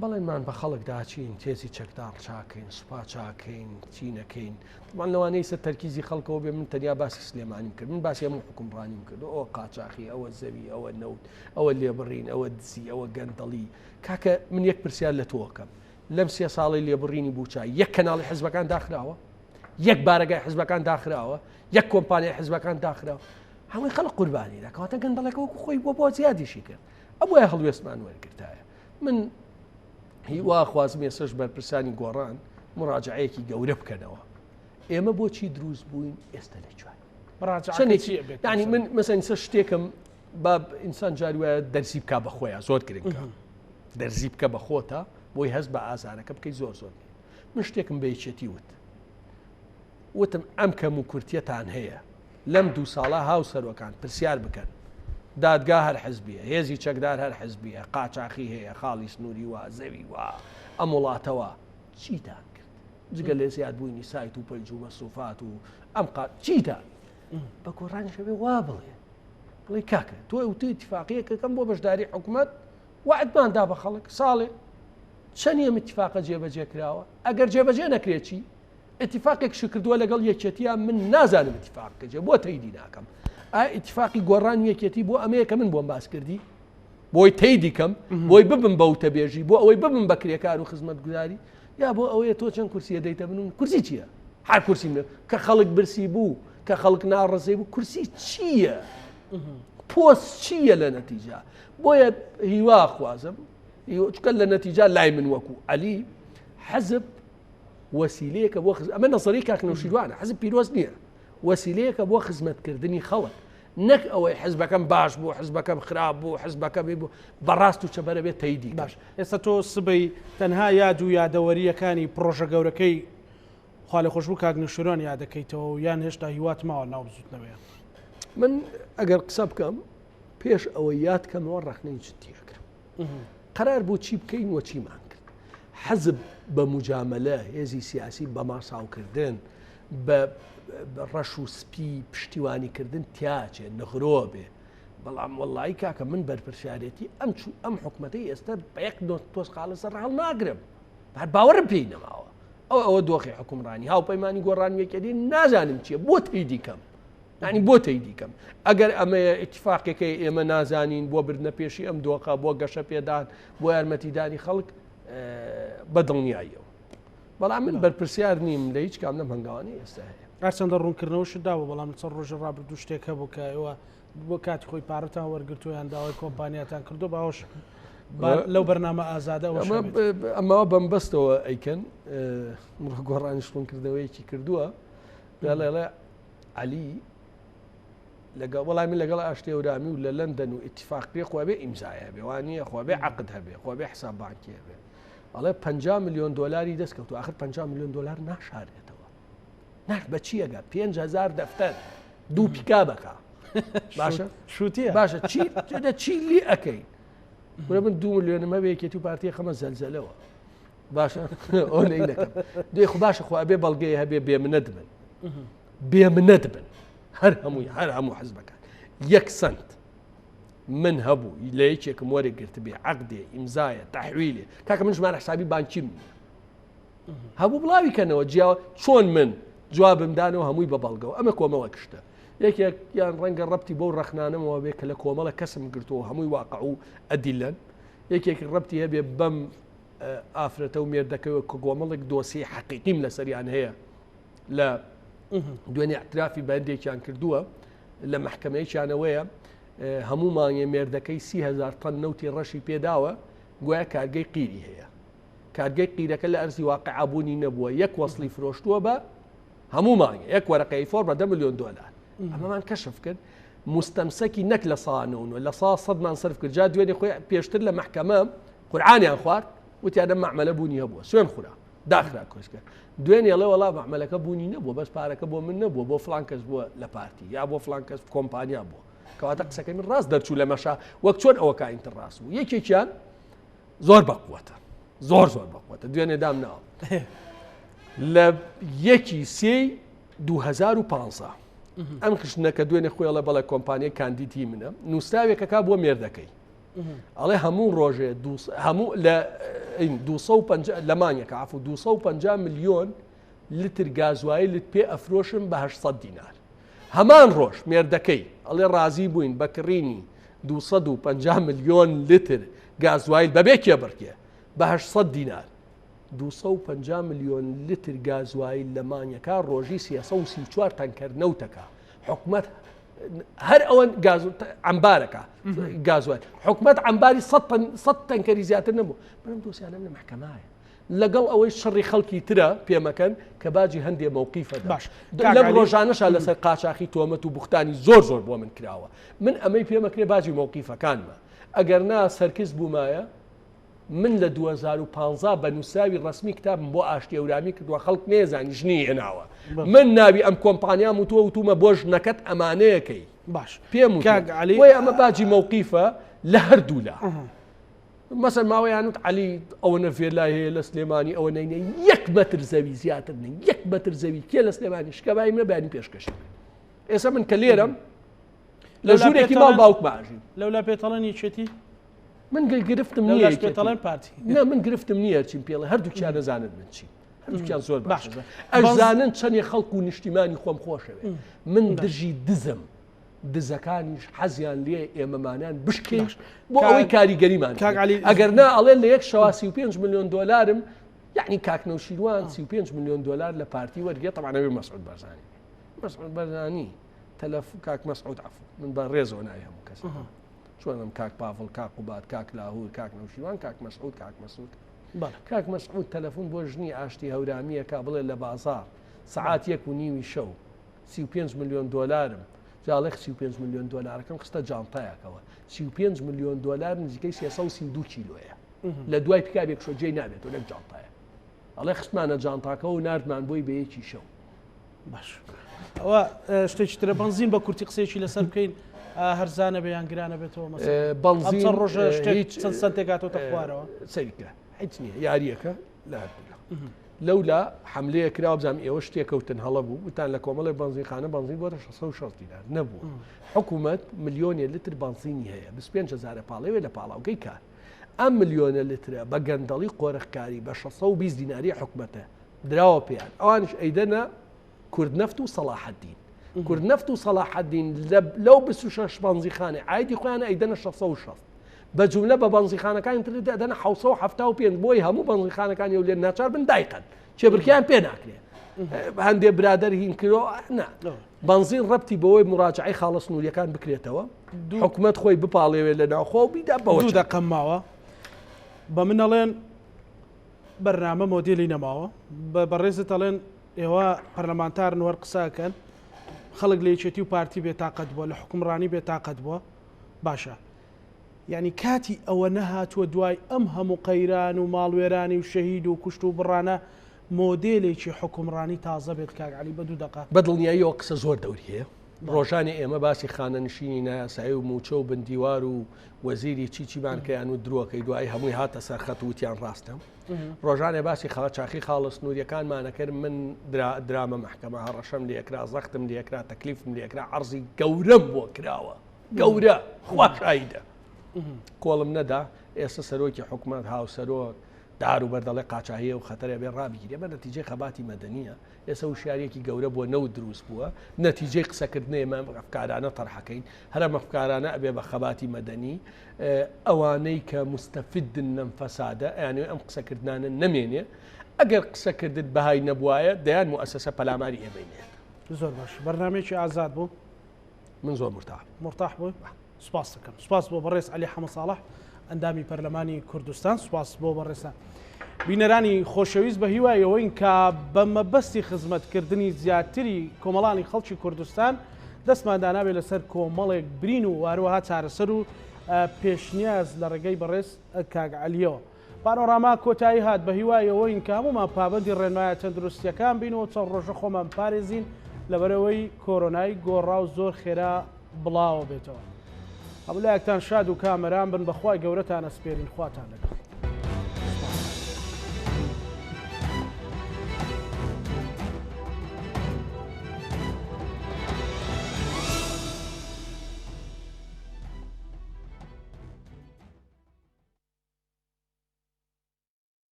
بەڵێنمان بە خەڵک داچین تێزی چەکدار چاکەین سوپا چاکەین چی نەکەین من لەوانەیە سەر تەرکیزی خەڵکەوە بێ من تەنیا باسی سلێمانیم کرد من باسی هەموو حکومڕانیم کرد ئەوە قاچاقی ئەوە زەوی ئەوە نەوت ئەوە لێبڕین ئەوە دزی ئەوە گەندەڵی کاکە من یەک پرسیار لە تۆکەم لەم 3 ساڵی لێبڕینی بووچای یەک کەناڵی حزبەکان داخراوە یەک بارەگای حزبەکان داخراوە یەک کۆمپانیای حزبەکان داخراوە هەمووی خەڵک قوربانی دەکەواتە گەندەڵەکە خۆی بۆ زیادیشی کرد ئەوە هەڵوێستمان وەرگرتایە. من هیوا خوازم ێسش بەرپرسانی گۆڕان مراجعەیەکی گەورە بکەنەوە ئێمە بۆچی دروست بووین ئێستا لەکوێ ینی من مەسەن سەر شتێکم با ئینسان جاری وایە دەرسی بکە بە خۆیان زۆر گرنگە دەرزی بکە بە خۆتە بۆی هەست بە ئازارەکە بکەی زۆر من شتێکم بەیچێتی وتم ئەم کەم و کورتیەتان هەیە لەم 2 ساڵە هاوسەرۆکان پرسیار بکەن دادگا هەر حزبیە هێزی چەکدار هەر حزبیە قاچاقی هەیە خاڵی سنووری وا زەوی وا ئەم وڵاتەوە چیتان کرد جگە لێ زیاد بووینی سایت و پەنج و مەسوفات و ئەم چیتان بە گۆڕانی شەبێ وا بڵێ کاکە تۆ وتە ئیتفاقیەکەکەم بۆ بەشداری حکوومەت وعدماندا بە خەڵک ساڵێ چەندێم ئیتفاقە جێبەجێ کراوە ئەگەر جێبەجێ نەکرێت چی اتفاقێک شکردووە لەگەڵ یەکێتیان من نازانم اتفاقەکە بۆ تەیدی ناکەم اتفاقی گۆڕان یەکێتی بۆ ئەمەیە کە من بۆم باس کردی بۆی تەیدی کەم بۆی ببم بە وتەبێژی بۆ ئەوەی ببم بە کرێکار و خزمەتگوزاری یا بۆ ئەوەیە تۆ چەند کورسیە دەیتە بن کورسی چییە هەر کورسی کە خەڵک برسی بوو کە خەڵک ناڕزەی بوو کورسی چییە پۆست چییە لە نەتیجا بۆیە هیوا خوازم چکە لە نەتیجا لای من وەکو عەلی حەزب وەسیلەیەکە بۆ ئەمە نەزەری کاکنەوشیروانە حەزب پیرۆز نییە وەسیلەیەکە بۆ خزمەتکردنی خەڵک نەک ئەوەی حزبەکەم باش بوو حزبەکەم خراپ بوو حزبەکەمی بوو بەڕاست و چەبەرە بێت تەیدی باش ئێستا تۆ سبەی تەنها یاد و یادەوەریەکانی پرۆژە گەورەکەی خوا لە خۆشببوو کاکنەوشیروان یادەکەیتەوە یان هێشتا هیوات ماوە ناو بزوتنەوەیە من ئەگەر قسە بکەم پێش ئەوە یاد کەمەوە ڕەخنەی جددیەکرم قەرار بۆ چی بکەین وە چیمان کرد حەزب بە موجامەلە هێزی سیاسی بە ماساوکردن بە ڕەش و سپی پشتیوانیکردن تیاچێ نەغرۆ بێ بەڵام وەڵی کاکە من بەرپرسیارەتی ئەم حکوومەتەی ئێستا بە یەک تۆسقالە سەر هەڵ ناگرم هەر باوەڕم پێی نەماوە ئەوە دۆخی حکومڕانی هاوپەیمانی گۆڕانوێکێتی نازانم چییە بۆ تەیدی کەم ینی بۆ تەیدی کەم ئەگەر ئەمەیە ئیتفاقێکەکەی ئێمە نازانین بۆ بردنە پێشی ئەم دۆخە بۆ گەشە پێدان بۆ یارمەتیدانی خەڵک بەدڵنیاییەوە بەڵام من بەرپرسیار نیم لە هیچ کام لەم هەنگاوانەی ئێستا هەیە ئەچەندە ڕوونکردنەوەش داوە بەڵام چەند ڕۆژە ڕابردوو شتێک هەبوو کە ئێوە بۆ کاتی خۆی پارەتان وەرگرتویان داوای کۆمپانیاتان کردو باوەش لەو بەرنامە ئازادە ئەمەوە بەمبەستەوە ئەیکەن گۆڕانی شڕوونکردنەوەیەکی کردووە لەڵێ عەلی وەڵامی من لەگەڵ ئاشتێورامی و لە لەندەن و ئیتفاقی خوابێ ئیمزایە بێ وانە خوابێ عقد هەبێ خوابێ حساب بانکی هەبێ ئەڵێ 50 ملیۆن دلاری دەستکەوت آخر 50 ملیۆن دلار ناشارێتەوە ناش بە چیەگە 5,000 دەفتەر دوو پیکا بکە باشە شوتیە باشە چی لی ئەەکەین من 2 ملیۆنمە بەیەکێتی و پارتیە خەمە زەلزەلەوە باشە ئەو لەی دەکەم دوێ خو باشە خوابێ بەڵگەی هەبێ بێمنەت بن بێمنەت بن هەر هەموو حزبەکان 1 سنت من هەبوو لە یەکێکم وەرەگرت بێ عەقدێ ئیمزایە تەحویلێ کاکە من ژمارە حسابی بانکیم هەبوو بڵاوی کەنەوە جیاوە چۆن من جوابم دانەوە هەمووی بە بەڵگەوە ئەمە کۆمەڵە کشتە یەکێک یان ڕەنگە ڕەبتی بەو ڕەخنانەمەوە بێ کە لە کۆمەڵە کەسم گرتەوە هەمووی واقع و ئەدیلەن یەکێک ڕەبتی هەبێ بەم ئافرەتە و مێردەکەوە کە گۆمەڵێک دۆسی حەقیقیم لەسەریان هەیە لە دوێنێ اعترافی بەندێکیان کردووە لە محکەمەیەکیانەوەیە هەموو مانگێ مێردەکەی 30,000 تەن نەوتی ڕەشی پێداوە گویا کارگەی قیری هەیە کارگەی قیرەکە لە ئەرزی واقعابوونی نەبووە یەک وەسڵی فرۆشتووە بە هەموو مانگێ یەک وەرەقەی فۆر بە 10 ملیۆن دلار ئەمەمان کەشف کرد مستەمسەکی نەک لە ساانەوە لە سا 100مان سرف کرد جا دوێنێ خۆی پێشتر لە محکەمە قورعانیان خوارد وتیانە مەعمەلە بوونی هەبووە سوێن خورا داخرا کۆچکە دوێن ێڵێ وەڵام عملەکە بوونی نەبووە بەس پارەکە بۆ من نەبووە بۆ فلان کەس بووە لە پارتی یا بۆ فلان کەس کۆمپانیا بووە کەواتە قسەکەی من ڕاست دەرچوو لە مەشا وەک چۆن ئەوە کاینتر ڕاست بوو یەکێکیان زۆر بەقووەتە زۆر بەقووەتە دوێنێ دام ناوە لە 1/3/2015 ئەم خشتنەکە دوێنێ خۆیڵە بەڵێ کۆمپانیای کاندیتی منە نووسراوێکەکە بۆ مێردەکەی ئەڵێ هەموو ڕۆژێ هەموو لە 250 لەمانیەکە عفو 250 ملیۆن لتر گازوایل پێ ئەفرۆشم بە 800 دینار هەمان ڕۆژ مێردەکەی ئەڵێ ڕازی بووین بەکڕینی 250 ملیۆن لتر گازوایل بەبێ کێبڕکێ بە 800 دینار 250 ملیۆن لتر گازوایل لەمانیەکە ڕۆژی 334 تەنکەر نەوتەکە حکومەت هەر ئەوەن ئەمبارەکە گازوایل حکومەت ئەمباری 100 تەنکەری زیاتر نەبوو بەم دۆسیانم لە محکەمایە لەگەڵ ئەوەی شەڕی خەڵکی ترە پێمەکەن کە باجی هەندێ مووقیفە باش لەم ڕۆژانەشا لەسەر قاچاقی تۆمەت و بوختانی زۆر بۆ من کراوە من ئەمەی پێمەکرێ باجی مووقیفەکانمە ئەگەر نا سەرکز بوومایە من لە 2015 بە نووساوی ڕسمی کتابم بۆ ئاشتی ئەورامی کردووە خەڵک نێزانی ژنی هێناوە من ناوی ئەم کۆمپانیام و تۆ وتومە بۆ ژنەکەت ئەمانەیەکەی باش پێم وای ئەمە باجی مووقیفە لە هەردوو لا مەسەر ماوەیانوت علی ئەوەنە فێرلای هەیە لە سلێمانی ئەوە نینە 1 مەتر زەوی زیاتر نین 1 مەتر زەوی کێ لە سلێمانی شکەبای منە بەیانی پێشکەشی ئێستا من کە لێرەم لە ژوورێکی ماڵ باوک باژین لەولا پێتەڵەنی چێتی من گرفتم نییە پێتەڵێن پارتی نه من گرفتم نییە چیم پێڵێ هەردووکیان نەزانن من چی هەردووکیان زۆر باش ئەزانن چەندێ خەڵکو و نیشتیمانی خۆم خۆشەوێ من دژی دزم دزەکانیش حەزیان لێ ئێمەمانان بشکێن بۆ ئەوەی کاریگەریمان ئەگەر نا ئەڵێن لە یەک شەوا 35 ملیۆن دۆلارم یعنی کاکنەوشیروان 35 ملیۆن دۆلار لە پارتی وەرگێت تەمانەوێ مەسعود بەرزانی تەلەفۆن کاک مەسعود عفو من بە ڕێزەوە نایە هەموو کەس چۆنم کاک پاڤڵ کاک قوبات کاک لاهور کاک نەوشیروان کاک مەسعود کاک مەسعود تەلەفۆن بۆ ژنی ئاشتی هەورامیەکە بڵێ لە بازار سعات 1:30 شەو 35 ملیۆن دۆلارم جاڵێ 35 ملیۆن دۆلارەکەم خستە جانتایەکەوە 35 ملیۆن دۆلار نزیکەی 332 کیلۆیە لە دوای پیکابێک شۆجێی نابێت و لەک جانتایە ئەڵێ خستمانە جانتاکە و نردمان بۆی بە یەکی شەو باش ئەوە شتێکی ترە بەنزین بە کورتی قسێکی لەسەر بکەین هەرزانە بە یانگرانە بێتەوە بەنزین ڕۆژە شتێک چەند سنتێکاتەوە خوارەوە سەریکە هیچ نییە یاریەکە لا لەولا حملەیە کرا بزانام ئێوە شتێکەوتن هەڵە بوو وتان لە کۆمەڵی بەنزینخانە بەنزین بۆ 660 دینار نەبوو حکوومەت ملیۆنێ لتر بەنزینی هەیە 25,000 پاڵەوێ لە پاڵاوگەی کار ئەم ملیۆنە لترە بە گەندەڵی قۆرەخکاری بە 620 دیناری حکوومەتە دراوە پێیان ئەوانش ئەیدەنە کوردنەفت و سەلاحەدین کوردنەفت و سەلاحەدین لەو 26 بەنزیخانە عایدی خۆیانە ئەیدەنە 660 بە جوملە بە بەنزیخانەکان تر دەدەنە 775 بۆی هەموو بەنزیخانەکانی و لێن ناچار بن دایقن چێبرکیان پێ ناکرێت هەندێ برادەر هین کرۆ بەنزین ڕەبتی بەوەی مراجعی خاڵە سنووریەکان بکرێتەوە حکوومەت خۆی بپاڵێوێت لە ناوخۆ و بیدا بەوە دەقەماوە بە منەڵێن بەرنامە مۆدیلی نەماوە بەڕێزت ئەڵێن ئێوە پەرلەمانتارن وەر قساکەن خەڵک لە یەکێتی و پارتی بێتاقەت بووە لە حکومڕانی بێتاقەت بووە باشە یعنی کاتی ئەوە نەهاتووە دوای ئەم هەموو قەیران و ماڵوێرانی و شەهید و کوشت و بڕانە مۆدێلێکی حکومڕانی تازە بێت کاک عەلی بە دوو دقە بەدڵنیاییەوە قسە زۆر دەوری هەیە ڕۆژانی ئێمە باسی خانەنشینی نایاسایی و موچە و بندیوار و وەزیری چیچیبانکەیان و درۆکەی دوای هەمووی هاتە سەرخەت وتیان ڕاستە ڕۆژانێ باسی چاخی خاڵە سنووریەکانمانەکرد من درامە محکەمە هەڕەشەم لێکرا زەختم لێکرا تەکلیفم لێکرا عەرزی گەورەم بۆ کراوە گەورە خواشاییدە کۆڵم نەدا ئێستا سەرۆکی حکومەت هاوسەرۆک دار و بەردەڵی قاچاهەیە و خەتەرە بێ ڕابگیرێ بە نەتیجەی خەباتی مەدەنیە ئێستا وشارێکی گەورە بۆ نەوت دروست بووە نەتیجەی قسەکردنی ئێمە ئەفکارانە تەرحەکەین هەرە ئەفکارانە ئەبێ بە خەباتی مەدەنی ئەوانەی کە مستەفیدن نەم فەسادە یانێ ئەم قسەکردانە نەمێنێ ئەگەر قسەکردت بەهای نەبوایە دەیان موەسسە پەلاماری ئێمەینێت زۆر باش بەرنامێکی ئازاد بوو من زۆر مرتاح بوو سپاس دەکەم سپاس بۆ بەڕێز عەلی حەمەد ساڵح ئەندامی پەرلەمانی کوردستان سپاس بۆ بەڕێستان بینەرانی خۆشەویست بە هیوایەوەین کە بە مەبەستی خزمەتکردنی زیاتری کۆمەڵانی خەڵکی کوردستان دەستماندانابێت لەسەر کۆمەڵێک برین و هەروەها چارەسەر و پێشنیاز لە ڕێگەی بەڕێز کاک عەلیەوە پانۆراما کۆتایی هات بە هیوایەوەی کە هەمومان پابەندی ڕێنمایە تەندروستیەکان بینەوە چەند ڕۆژە خۆمان پارێزین لەبەرەوەی کۆرۆنای گۆڕا و زۆر خێرا بڵاوە بێتەوە. هەموو لایەکتان شاد و کامەران بن بەخوای گەورەتان ئەسپێرین خواتان لەگەڵ.